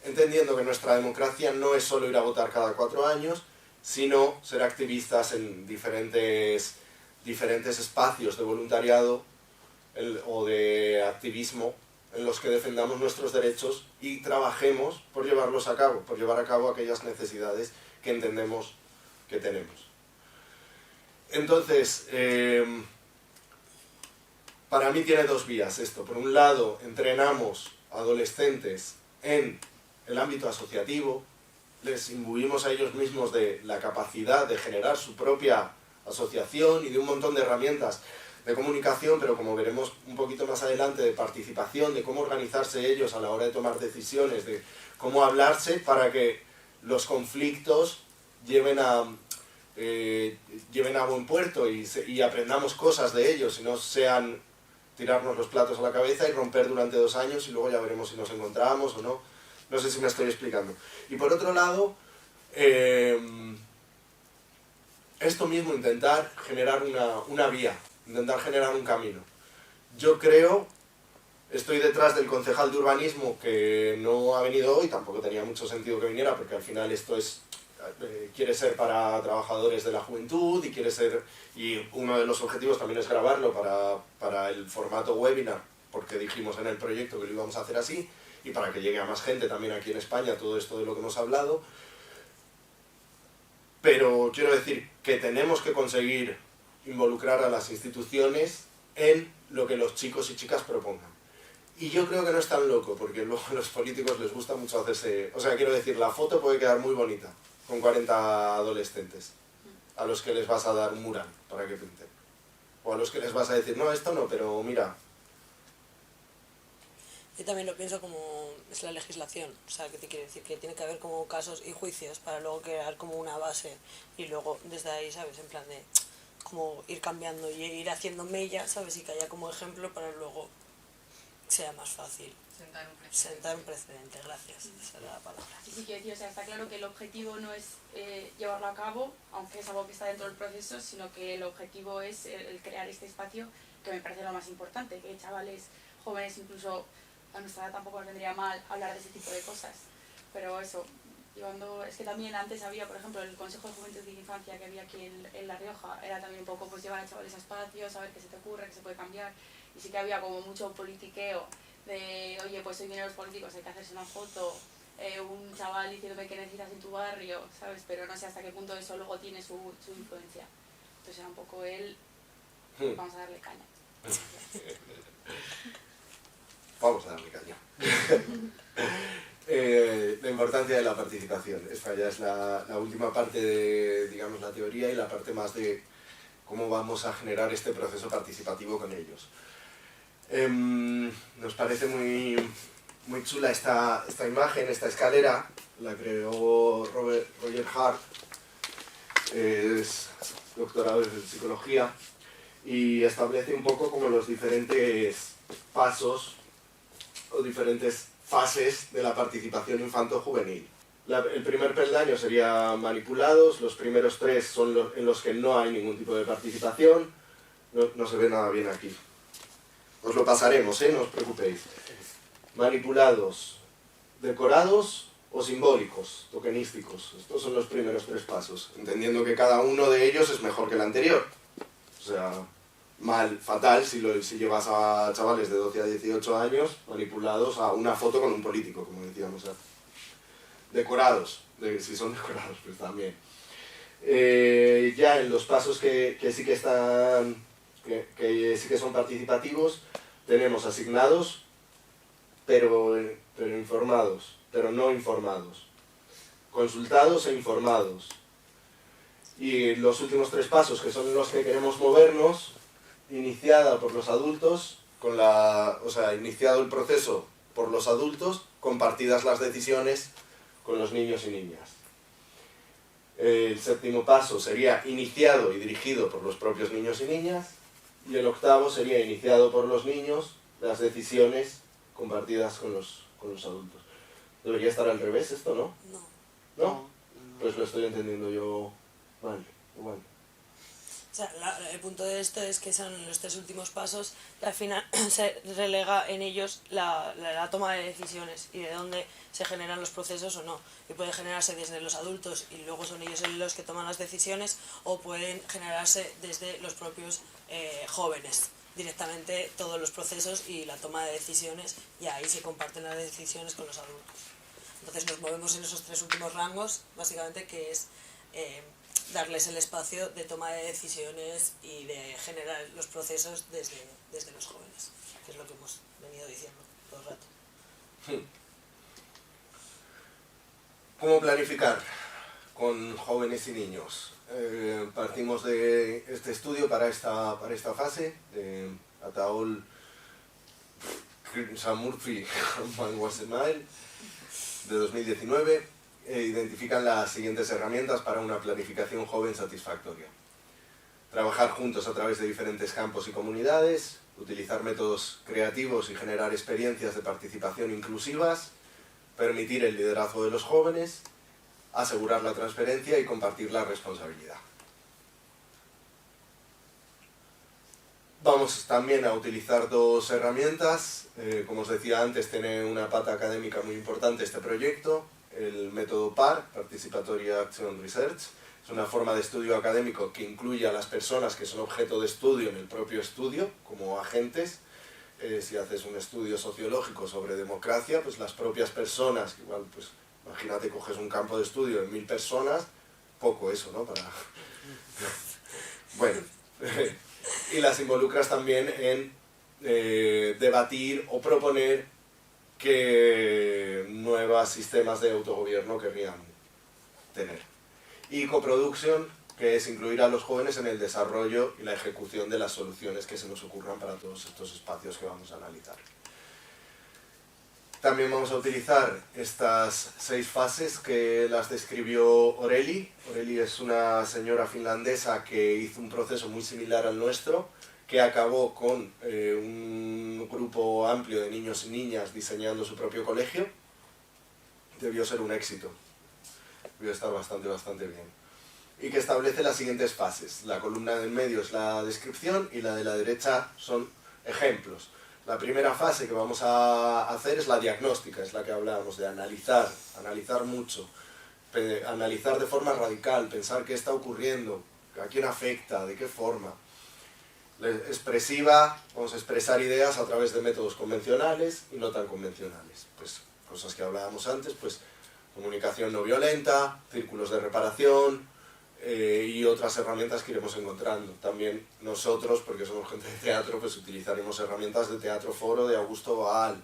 S1: entendiendo que nuestra democracia no es solo ir a votar cada 4 años, sino ser activistas en diferentes espacios de voluntariado o de activismo en los que defendamos nuestros derechos y trabajemos por llevarlos a cabo, por llevar a cabo aquellas necesidades que entendemos que tenemos. Entonces, para mí tiene dos vías esto. Por un lado, entrenamos a adolescentes en el ámbito asociativo, les imbuimos a ellos mismos de la capacidad de generar su propia asociación y de un montón de herramientas de comunicación, pero como veremos un poquito más adelante, de participación, de cómo organizarse ellos a la hora de tomar decisiones, de cómo hablarse para que los conflictos lleven a buen puerto y aprendamos cosas de ellos y no sean tirarnos los platos a la cabeza y romper durante 2 años y luego ya veremos si nos encontramos o no. No sé si me estoy explicando. Y por otro lado, esto mismo, intentar generar una vía, intentar generar un camino. Yo creo, estoy detrás del concejal de urbanismo que no ha venido hoy, tampoco tenía mucho sentido que viniera porque al final esto es quiere ser para trabajadores de la juventud y uno de los objetivos también es grabarlo para el formato webinar, porque dijimos en el proyecto que lo íbamos a hacer así y para que llegue a más gente también aquí en España todo esto de lo que hemos hablado. Pero quiero decir que tenemos que conseguir involucrar a las instituciones en lo que los chicos y chicas propongan. Y yo creo que no es tan loco, porque luego a los políticos les gusta mucho hacerse... O sea, quiero decir, la foto puede quedar muy bonita con 40 adolescentes a los que les vas a dar un mural para que pinten. O a los que les vas a decir, no, esto no, pero mira...
S4: Yo también lo pienso como es la legislación, o sea, que te quiere decir que tiene que haber como casos y juicios para luego crear como una base y luego desde ahí, ¿sabes? En plan de como ir cambiando y ir haciendo mella, ¿sabes? Y que haya como ejemplo para luego sea más fácil. Sentar un precedente, gracias, esa era la palabra.
S3: Sí, quiero decir, o sea, está claro que el objetivo no es llevarlo a cabo, aunque es algo que está dentro del proceso, sino que el objetivo es el crear este espacio, que me parece lo más importante, que chavales jóvenes, incluso a nuestra edad tampoco nos vendría mal hablar de ese tipo de cosas. Pero eso, es que también antes había, por ejemplo, el Consejo de Juventud y Infancia que había aquí en La Rioja, era también un poco pues llevar a chavales a espacios, saber qué se te ocurre, qué se puede cambiar, y sí que había como mucho politiqueo de, oye, pues hoy vienen los políticos, hay que hacerse una foto, un chaval diciéndome qué necesitas en tu barrio, ¿sabes? Pero no sé hasta qué punto eso luego tiene su influencia. Entonces era un poco vamos a darle caña.
S1: Vamos a darle caña. La importancia de la participación. Esta ya es la última parte de, digamos, la teoría y la parte más de cómo vamos a generar este proceso participativo con ellos. Nos parece muy chula esta imagen, esta escalera, la creó Roger Hart, es doctorado en psicología y establece un poco como los diferentes pasos o diferentes fases de la participación infanto-juvenil. El primer peldaño sería manipulados, los primeros 3 son en los que no hay ningún tipo de participación, no se ve nada bien aquí. Os lo pasaremos, no os preocupéis. Manipulados, decorados o simbólicos, tokenísticos. Estos son los primeros 3 pasos, entendiendo que cada uno de ellos es mejor que el anterior. O sea, fatal si llevas a chavales de 12 a 18 años manipulados a una foto con un político, como decíamos antes. Decorados, si son decorados, pues también. Ya en los pasos que sí que están... que sí que son participativos, tenemos asignados, pero informados, pero no informados, consultados e informados. Y los últimos 3 pasos, que son los que queremos movernos, iniciada por los adultos, iniciado el proceso por los adultos, compartidas las decisiones con los niños y niñas. El 7º paso sería iniciado y dirigido por los propios niños y niñas, y el 8º sería iniciado por los niños, las decisiones compartidas con los adultos. Debería estar al revés esto, ¿no? ¿No? Pues lo estoy entendiendo yo mal, igual.
S4: O sea, el punto de esto es que son los 3 últimos pasos y al final se relega en ellos la toma de decisiones y de dónde se generan los procesos o no. Y puede generarse desde los adultos y luego son ellos los que toman las decisiones, o pueden generarse desde los propios jóvenes, directamente todos los procesos y la toma de decisiones, y ahí se comparten las decisiones con los adultos. Entonces nos movemos en esos 3 últimos rangos, básicamente, que es darles el espacio de toma de decisiones y de generar los procesos desde los jóvenes, que es lo que hemos venido diciendo todo el rato.
S1: ¿Cómo planificar con jóvenes y niños? Partimos de este estudio para esta fase, de Ataol, Samurfi, Manguasemael, de 2019, identifican las siguientes herramientas para una planificación joven satisfactoria. Trabajar juntos a través de diferentes campos y comunidades, utilizar métodos creativos y generar experiencias de participación inclusivas, permitir el liderazgo de los jóvenes, asegurar la transparencia y compartir la responsabilidad. Vamos también a utilizar 2 herramientas. Como os decía antes, tiene una pata académica muy importante este proyecto. El método PAR, Participatory Action Research, es una forma de estudio académico que incluye a las personas que son objeto de estudio en el propio estudio, como agentes. Si haces un estudio sociológico sobre democracia, pues las propias personas, igual, pues imagínate, coges un campo de estudio de 1000 personas, poco eso, ¿no? Bueno, y las involucras también en debatir o proponer qué nuevos sistemas de autogobierno querrían tener. Y coproducción, que es incluir a los jóvenes en el desarrollo y la ejecución de las soluciones que se nos ocurran para todos estos espacios que vamos a analizar. También vamos a utilizar estas 6 fases que las describió Oreli. Oreli es una señora finlandesa que hizo un proceso muy similar al nuestro, que acabó con un grupo amplio de niños y niñas diseñando su propio colegio. Debió ser un éxito. Debió estar bastante bien. Y que establece las siguientes fases. La columna del medio es la descripción y la de la derecha son ejemplos. La primera fase que vamos a hacer es la diagnóstica, es la que hablábamos de analizar mucho, analizar de forma radical, pensar qué está ocurriendo, a quién afecta, de qué forma. Expresiva, vamos a expresar ideas a través de métodos convencionales y no tan convencionales. Pues cosas que hablábamos antes, pues comunicación no violenta, círculos de reparación, y otras herramientas que iremos encontrando. También nosotros, porque somos gente de teatro, pues utilizaremos herramientas de teatro foro de Augusto Boal,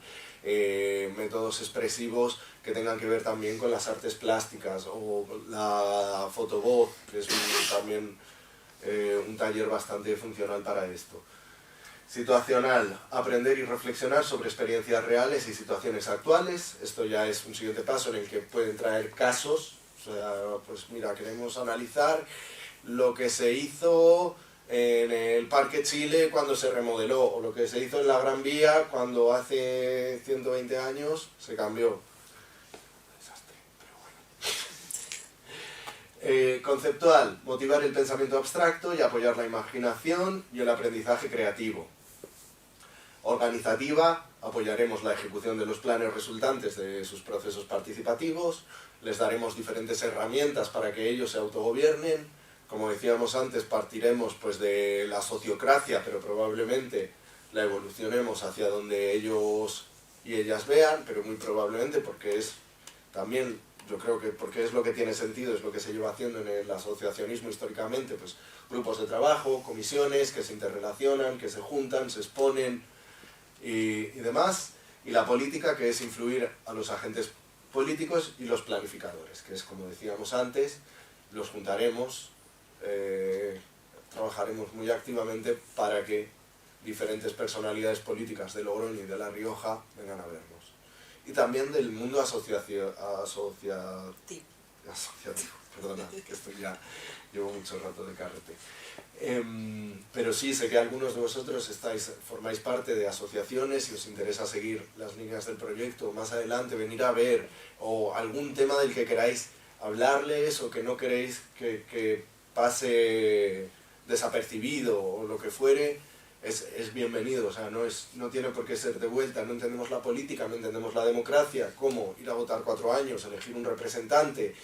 S1: métodos expresivos que tengan que ver también con las artes plásticas, o la fotovoz, que es también un taller bastante funcional para esto. Situacional, aprender y reflexionar sobre experiencias reales y situaciones actuales. Esto ya es un siguiente paso en el que pueden traer casos. O sea, pues mira, queremos analizar lo que se hizo en el Parque Chile cuando se remodeló, o lo que se hizo en la Gran Vía cuando hace 120 años se cambió. Desastre, pero bueno. Conceptual, motivar el pensamiento abstracto y apoyar la imaginación y el aprendizaje creativo. Organizativa, apoyaremos la ejecución de los planes resultantes de sus procesos participativos, les daremos diferentes herramientas para que ellos se autogobiernen. Como decíamos antes, partiremos pues de la sociocracia, pero probablemente la evolucionemos hacia donde ellos y ellas vean, pero muy probablemente porque es también, yo creo que porque es lo que tiene sentido, es lo que se lleva haciendo en el asociacionismo históricamente, pues grupos de trabajo, comisiones que se interrelacionan, que se juntan, se exponen y demás. Y la política, que es influir a los agentes políticos y los planificadores, que es, como decíamos antes, los juntaremos, trabajaremos muy activamente para que diferentes personalidades políticas de Logroño y de La Rioja vengan a vernos. Y también del mundo asociativo, perdona, que estoy ya, llevo mucho rato de carrete. Pero sí, sé que algunos de vosotros formáis parte de asociaciones y os interesa seguir las líneas del proyecto, más adelante venir a ver, o algún tema del que queráis hablarles o que no queréis que pase desapercibido o lo que fuere, es bienvenido. O sea, no tiene por qué ser de vuelta. No entendemos la política, no entendemos la democracia, cómo ir a votar 4 años, elegir un representante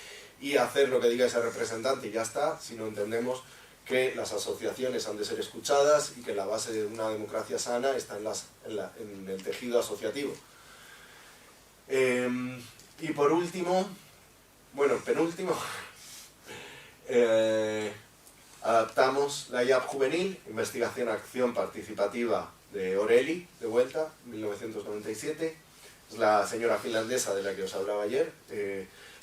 S1: y hacer lo que diga ese representante y ya está, si no entendemos que las asociaciones han de ser escuchadas y que la base de una democracia sana está en el tejido asociativo. Y por último, bueno, penúltimo, adaptamos la IAP juvenil, Investigación Acción Participativa de Oreli, de vuelta, 1997. Es la señora finlandesa de la que os hablaba ayer.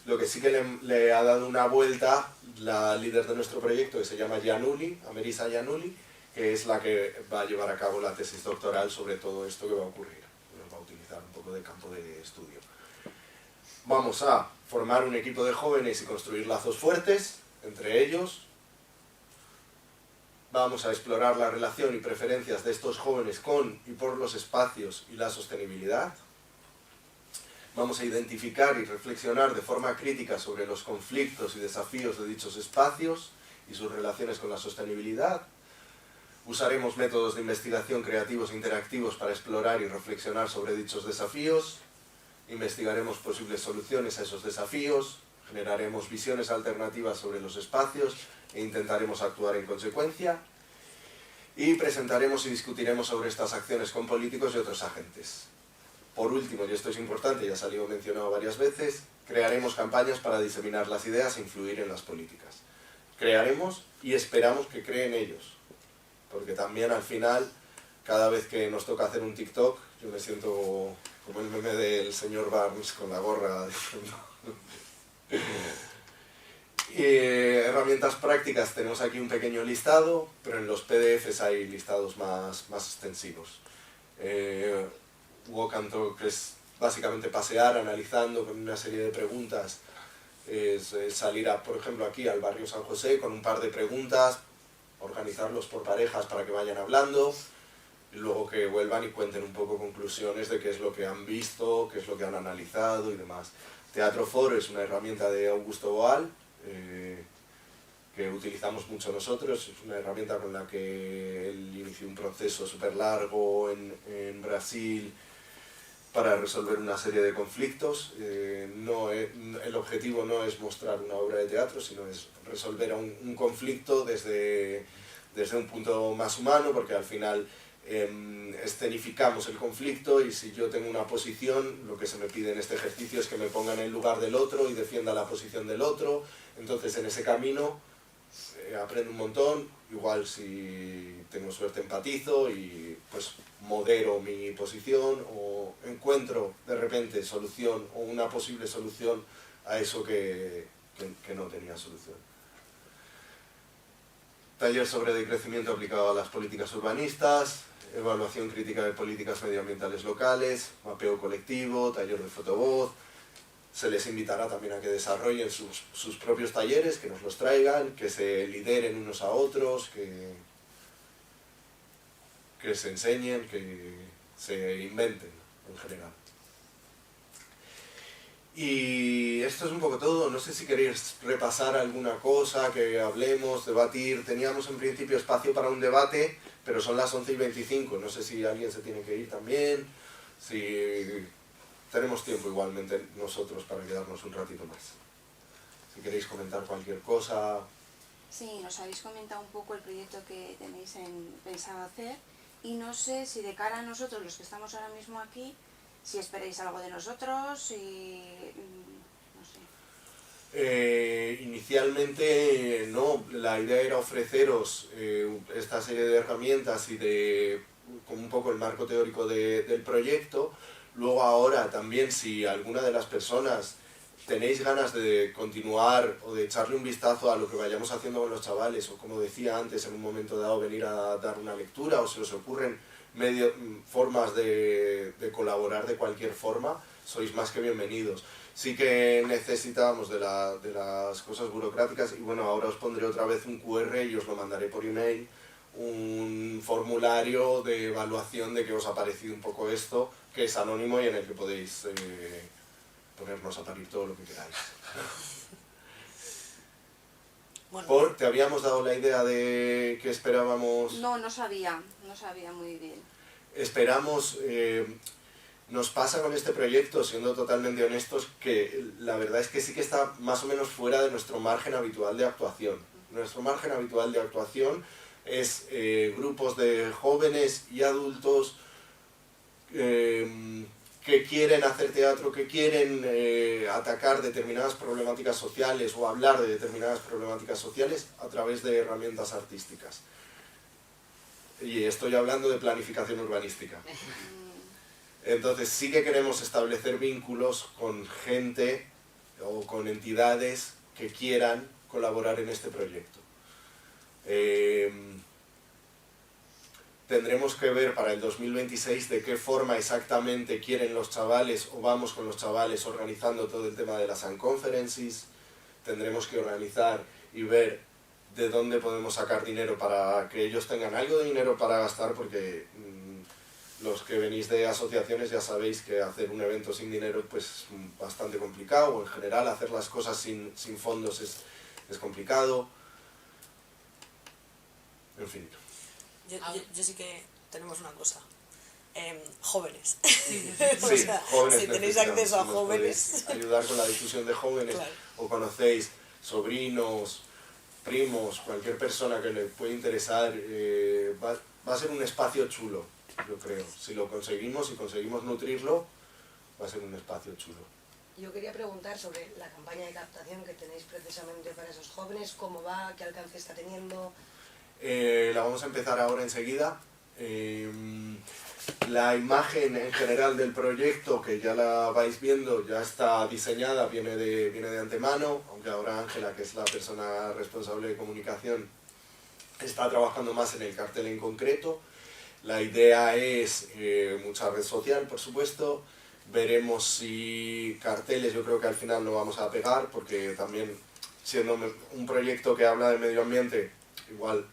S1: Lo que sí que le ha dado una vuelta la líder de nuestro proyecto, que se llama Januli, Amerisa Januli, que es la que va a llevar a cabo la tesis doctoral sobre todo esto que va a ocurrir. Nos va a utilizar un poco de campo de estudio. Vamos a formar un equipo de jóvenes y construir lazos fuertes entre ellos. Vamos a explorar la relación y preferencias de estos jóvenes con y por los espacios y la sostenibilidad. Vamos a identificar y reflexionar de forma crítica sobre los conflictos y desafíos de dichos espacios y sus relaciones con la sostenibilidad. Usaremos métodos de investigación creativos e interactivos para explorar y reflexionar sobre dichos desafíos. Investigaremos posibles soluciones a esos desafíos. Generaremos visiones alternativas sobre los espacios e intentaremos actuar en consecuencia. Y presentaremos y discutiremos sobre estas acciones con políticos y otros agentes. Por último, y esto es importante, ya ha salido mencionado varias veces, crearemos campañas para diseminar las ideas e influir en las políticas. Crearemos y esperamos que creen ellos, porque también al final, cada vez que nos toca hacer un TikTok, yo me siento como el meme del señor Barnes con la gorra diciendo... herramientas prácticas, tenemos aquí un pequeño listado, pero en los PDFs hay listados más extensivos. Walk and Talk es básicamente pasear analizando con una serie de preguntas, salir por ejemplo aquí al barrio San José con un par de preguntas, organizarlos por parejas para que vayan hablando y luego que vuelvan y cuenten un poco conclusiones de qué es lo que han visto, qué es lo que han analizado y demás. Teatro Foro es una herramienta de Augusto Boal que utilizamos mucho nosotros, es una herramienta con la que él inició un proceso súper largo en Brasil para resolver una serie de conflictos. El objetivo no es mostrar una obra de teatro, sino es resolver un conflicto desde un punto más humano, porque al final escenificamos el conflicto y si yo tengo una posición, lo que se me pide en este ejercicio es que me ponga en el lugar del otro y defienda la posición del otro. Entonces en ese camino aprendo un montón, igual si tengo suerte empatizo y pues modero mi posición o encuentro de repente solución o una posible solución a eso que no tenía solución. Taller sobre decrecimiento aplicado a las políticas urbanistas, evaluación crítica de políticas medioambientales locales, mapeo colectivo, taller de fotovoz. Se les invitará también a que desarrollen sus propios talleres, que nos los traigan, que se lideren unos a otros, que se enseñen, que se inventen en general. Y esto es un poco todo. No sé si queréis repasar alguna cosa, que hablemos, debatir. Teníamos en principio espacio para un debate, pero son las 11:25. No sé si alguien se tiene que ir también. Si tenemos tiempo igualmente nosotros para quedarnos un ratito más. Si queréis comentar cualquier cosa.
S7: Sí, nos habéis comentado un poco el proyecto que tenéis pensado hacer y no sé si de cara a nosotros, los que estamos ahora mismo aquí, si esperáis algo de nosotros y no sé.
S1: Inicialmente no, la idea era ofreceros esta serie de herramientas y con un poco el marco teórico del proyecto. Luego ahora también si alguna de las personas tenéis ganas de continuar o de echarle un vistazo a lo que vayamos haciendo con los chavales o como decía antes en un momento dado venir a dar una lectura o se os ocurren formas de colaborar de cualquier forma, sois más que bienvenidos. Sí que necesitábamos de las cosas burocráticas y bueno, ahora os pondré otra vez un QR y os lo mandaré por email, un formulario de evaluación de que os ha parecido un poco esto, que es anónimo y en el que podéis ponernos a parir todo lo que queráis.
S4: Bueno.
S1: ¿Te habíamos dado la idea de que esperábamos?
S7: No sabía muy bien.
S1: Esperamos, nos pasa con este proyecto, siendo totalmente honestos, que la verdad es que sí que está más o menos fuera de nuestro margen habitual de actuación. Nuestro margen habitual de actuación es grupos de jóvenes y adultos que quieren hacer teatro, que quieren atacar determinadas problemáticas sociales o hablar de determinadas problemáticas sociales a través de herramientas artísticas. Y estoy hablando de planificación urbanística. Entonces sí que queremos establecer vínculos con gente o con entidades que quieran colaborar en este proyecto. Tendremos que ver para el 2026 de qué forma exactamente quieren los chavales o vamos con los chavales organizando todo el tema de las Unconferences. Tendremos que organizar y ver de dónde podemos sacar dinero para que ellos tengan algo de dinero para gastar, porque los que venís de asociaciones ya sabéis que hacer un evento sin dinero pues es bastante complicado, o en general hacer las cosas sin fondos es complicado. En fin.
S4: Yo sí que tenemos una cosa. Jóvenes.
S1: Sí,
S4: O sea,
S1: jóvenes
S4: si tenéis
S1: necesitamos,
S4: acceso a
S1: si nos
S4: jóvenes.
S1: podéis ayudar con la difusión de jóvenes,
S4: Claro.
S1: o conocéis sobrinos, primos, cualquier persona que le pueda interesar, va a ser un espacio chulo, yo creo. Si lo conseguimos, si conseguimos nutrirlo, va a ser un espacio chulo.
S8: Yo quería preguntar sobre la campaña de captación que tenéis precisamente para esos jóvenes, cómo va, qué alcance está teniendo.
S1: La vamos a empezar ahora enseguida. La imagen en general del proyecto, que ya la vais viendo, ya está diseñada, viene de antemano, aunque ahora Ángela, que es la persona responsable de comunicación, está trabajando más en el cartel en concreto. La idea es mucha red social, por supuesto. Veremos si carteles, yo creo que al final no vamos a pegar, porque también siendo un proyecto que habla de medio ambiente, igual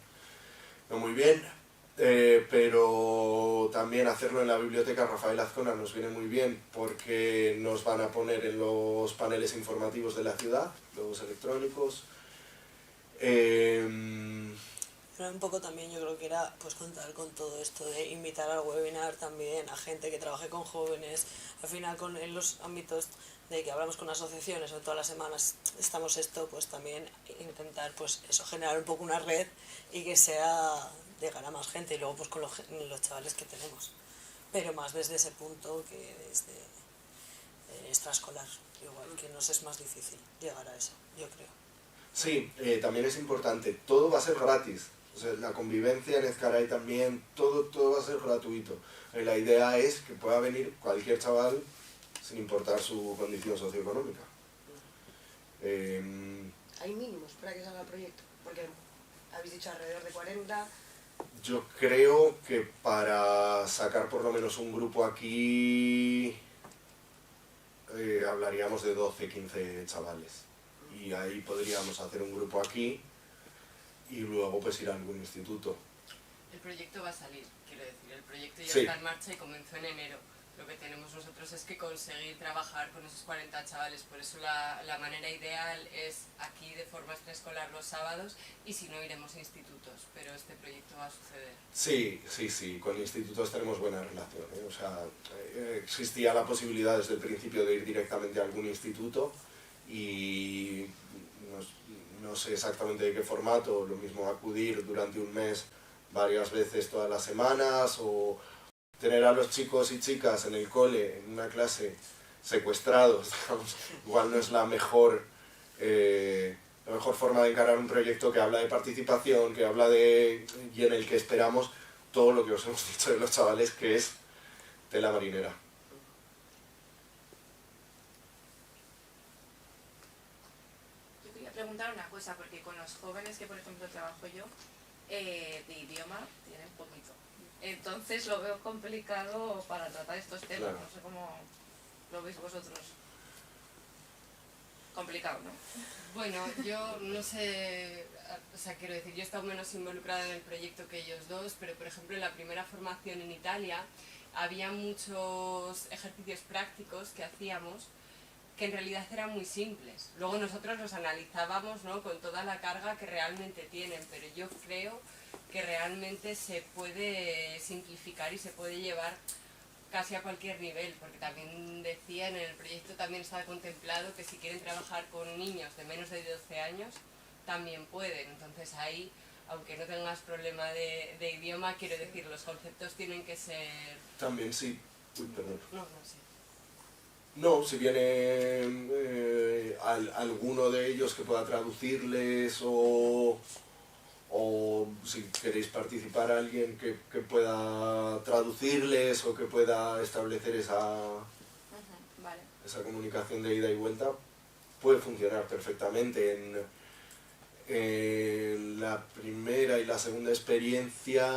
S1: no muy bien, pero también hacerlo en la biblioteca Rafael Azcona nos viene muy bien, porque nos van a poner en los paneles informativos de la ciudad, los electrónicos.
S4: Pero un poco también yo creo que era pues contar con todo esto de invitar al webinar también a gente que trabaje con jóvenes. Al final en los ámbitos de que hablamos con asociaciones o todas las semanas estamos esto, pues también intentar pues eso, generar un poco una red y que sea llegar a más gente, y luego pues con los chavales que tenemos. Pero más desde ese punto que desde extraescolar, igual que nos es más difícil llegar a eso, yo creo.
S1: Sí, también es importante, todo va a ser gratis. O sea, la convivencia en Ezcaray también, todo va a ser gratuito. La idea es que pueda venir cualquier chaval sin importar su condición socioeconómica.
S8: ¿Hay mínimos para que salga el proyecto? Porque habéis dicho alrededor de 40.
S1: Yo creo que para sacar por lo menos un grupo aquí hablaríamos de 12, 15 chavales. Y ahí podríamos hacer un grupo aquí y luego pues ir a algún instituto.
S9: El proyecto va a salir, quiero decir, el proyecto ya
S1: Sí.
S9: está en marcha y comenzó en enero. Lo que tenemos nosotros es que conseguir trabajar con esos 40 chavales, por eso la manera ideal es aquí de forma extraescolar los sábados, y si no iremos a institutos, pero este proyecto va a suceder.
S1: Sí, con institutos tenemos buena relación, ¿eh? O sea, existía la posibilidad desde el principio de ir directamente a algún instituto y no sé exactamente de qué formato, lo mismo acudir durante un mes varias veces todas las semanas, o tener a los chicos y chicas en el cole, en una clase, secuestrados, digamos, igual no es la mejor forma de encarar un proyecto que habla de participación, que habla y en el que esperamos todo lo que os hemos dicho de los chavales, que es tela marinera.
S3: Yo quería preguntar una cosa, porque con los jóvenes que por ejemplo trabajo yo, de idioma tienen poquito. Entonces lo veo complicado para tratar estos temas,
S1: Claro.
S3: no sé cómo lo veis vosotros. Complicado, ¿no?
S9: Bueno, yo no sé, o sea, quiero decir, yo he estado menos involucrada en el proyecto que ellos dos, pero por ejemplo en la primera formación en Italia había muchos ejercicios prácticos que hacíamos que en realidad eran muy simples. Luego nosotros los analizábamos, ¿no?, con toda la carga que realmente tienen, pero yo creo que realmente se puede simplificar y se puede llevar casi a cualquier nivel, porque también decían, en el proyecto también está contemplado que si quieren trabajar con niños de menos de 12 años, también pueden. Entonces ahí, aunque no tengas problema de idioma, quiero decir, los conceptos tienen que ser...
S1: También sí. Uy, perdón.
S9: No, no sé.
S1: No, si viene alguno de ellos que pueda traducirles o si queréis participar alguien que pueda traducirles o que pueda establecer
S3: Vale.
S1: esa comunicación de ida y vuelta, puede funcionar perfectamente. En la primera y la segunda experiencia,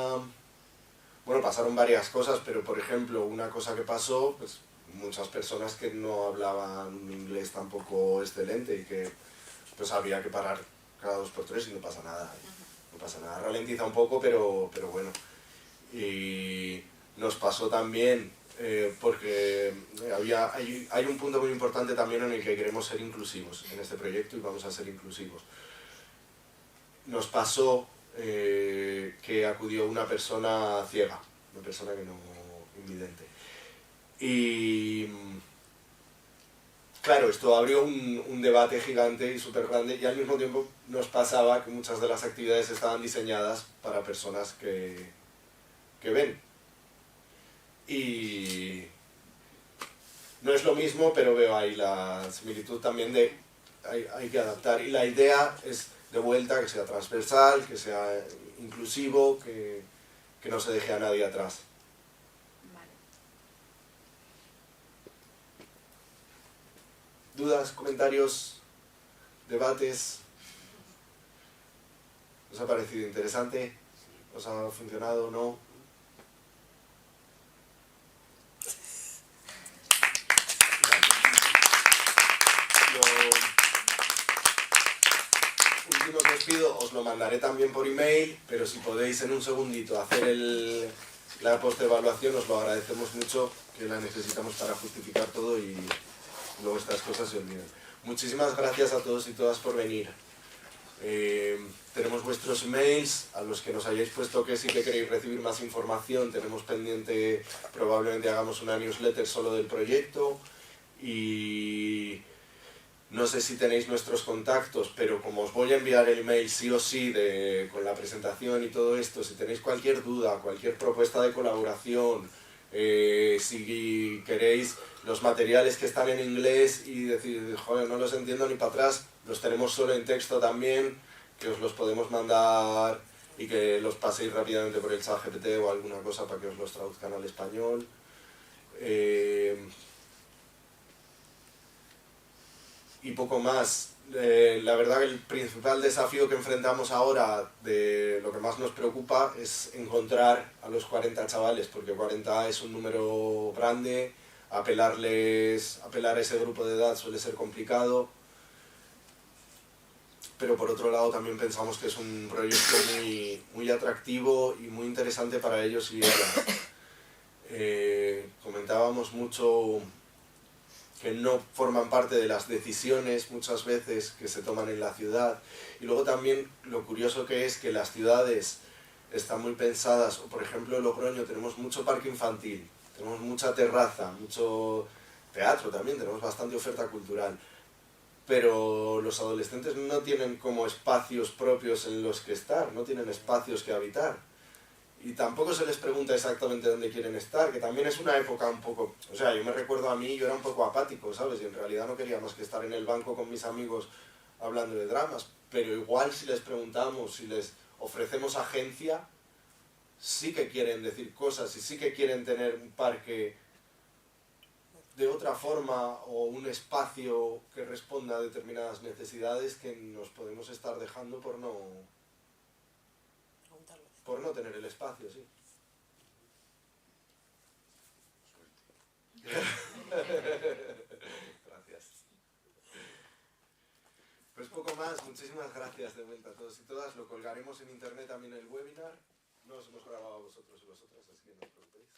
S1: bueno, pasaron varias cosas, pero por ejemplo, una cosa que pasó, pues muchas personas que no hablaban un inglés tampoco excelente y que pues había que parar cada 2x3 y no pasa nada. No pasa nada, ralentiza un poco, pero bueno. Y nos pasó también, porque hay un punto muy importante también en el que queremos ser inclusivos en este proyecto y vamos a ser inclusivos. Nos pasó que acudió una persona ciega, una persona que no invidente. Y claro, esto abrió un debate gigante y súper grande, y al mismo tiempo nos pasaba que muchas de las actividades estaban diseñadas para personas que ven. Y no es lo mismo, pero veo ahí la similitud también de hay que adaptar. Y la idea es, de vuelta, que sea transversal, que sea inclusivo, que no se deje a nadie atrás. ¿Dudas, comentarios, debates? ¿Os ha parecido interesante? ¿Os ha funcionado o no? Lo último que os pido, os lo mandaré también por email, pero si podéis en un segundito hacer la postevaluación, os lo agradecemos mucho, que la necesitamos para justificar todo y luego estas cosas se olvidan. Muchísimas gracias a todos y todas por venir. Tenemos vuestros emails, a los que nos hayáis puesto que sí que queréis recibir más información, tenemos pendiente, probablemente hagamos una newsletter solo del proyecto, y no sé si tenéis nuestros contactos, pero como os voy a enviar el email sí o sí con la presentación y todo esto, si tenéis cualquier duda, cualquier propuesta de colaboración, si queréis los materiales que están en inglés y decir, joder, no los entiendo ni para atrás, los tenemos solo en texto también, que os los podemos mandar y que los paséis rápidamente por el ChatGPT o alguna cosa para que os los traduzcan al español. Y poco más. La verdad que el principal desafío que enfrentamos ahora, de lo que más nos preocupa, es encontrar a los 40 chavales, porque 40 es un número grande, apelar a ese grupo de edad suele ser complicado, pero por otro lado también pensamos que es un proyecto muy atractivo y muy interesante para ellos y ellas. Comentábamos mucho que no forman parte de las decisiones muchas veces que se toman en la ciudad, y luego también lo curioso que es que las ciudades están muy pensadas, o por ejemplo en Logroño tenemos mucho parque infantil, tenemos mucha terraza, mucho teatro también, tenemos bastante oferta cultural, pero los adolescentes no tienen como espacios propios en los que estar, no tienen espacios que habitar. Y tampoco se les pregunta exactamente dónde quieren estar, que también es una época un poco... O sea, yo me recuerdo a mí, yo era un poco apático, ¿sabes? Y en realidad no quería más que estar en el banco con mis amigos hablando de dramas. Pero igual si les preguntamos, si les ofrecemos agencia, sí que quieren decir cosas y sí que quieren tener un parque de otra forma o un espacio que responda a determinadas necesidades que nos podemos estar dejando por no tener el espacio, sí. Gracias. Pues poco más, muchísimas gracias de vuelta a todos y todas. Lo colgaremos en internet también el webinar. No os hemos grabado a vosotros y vosotras, así que no os preocupéis.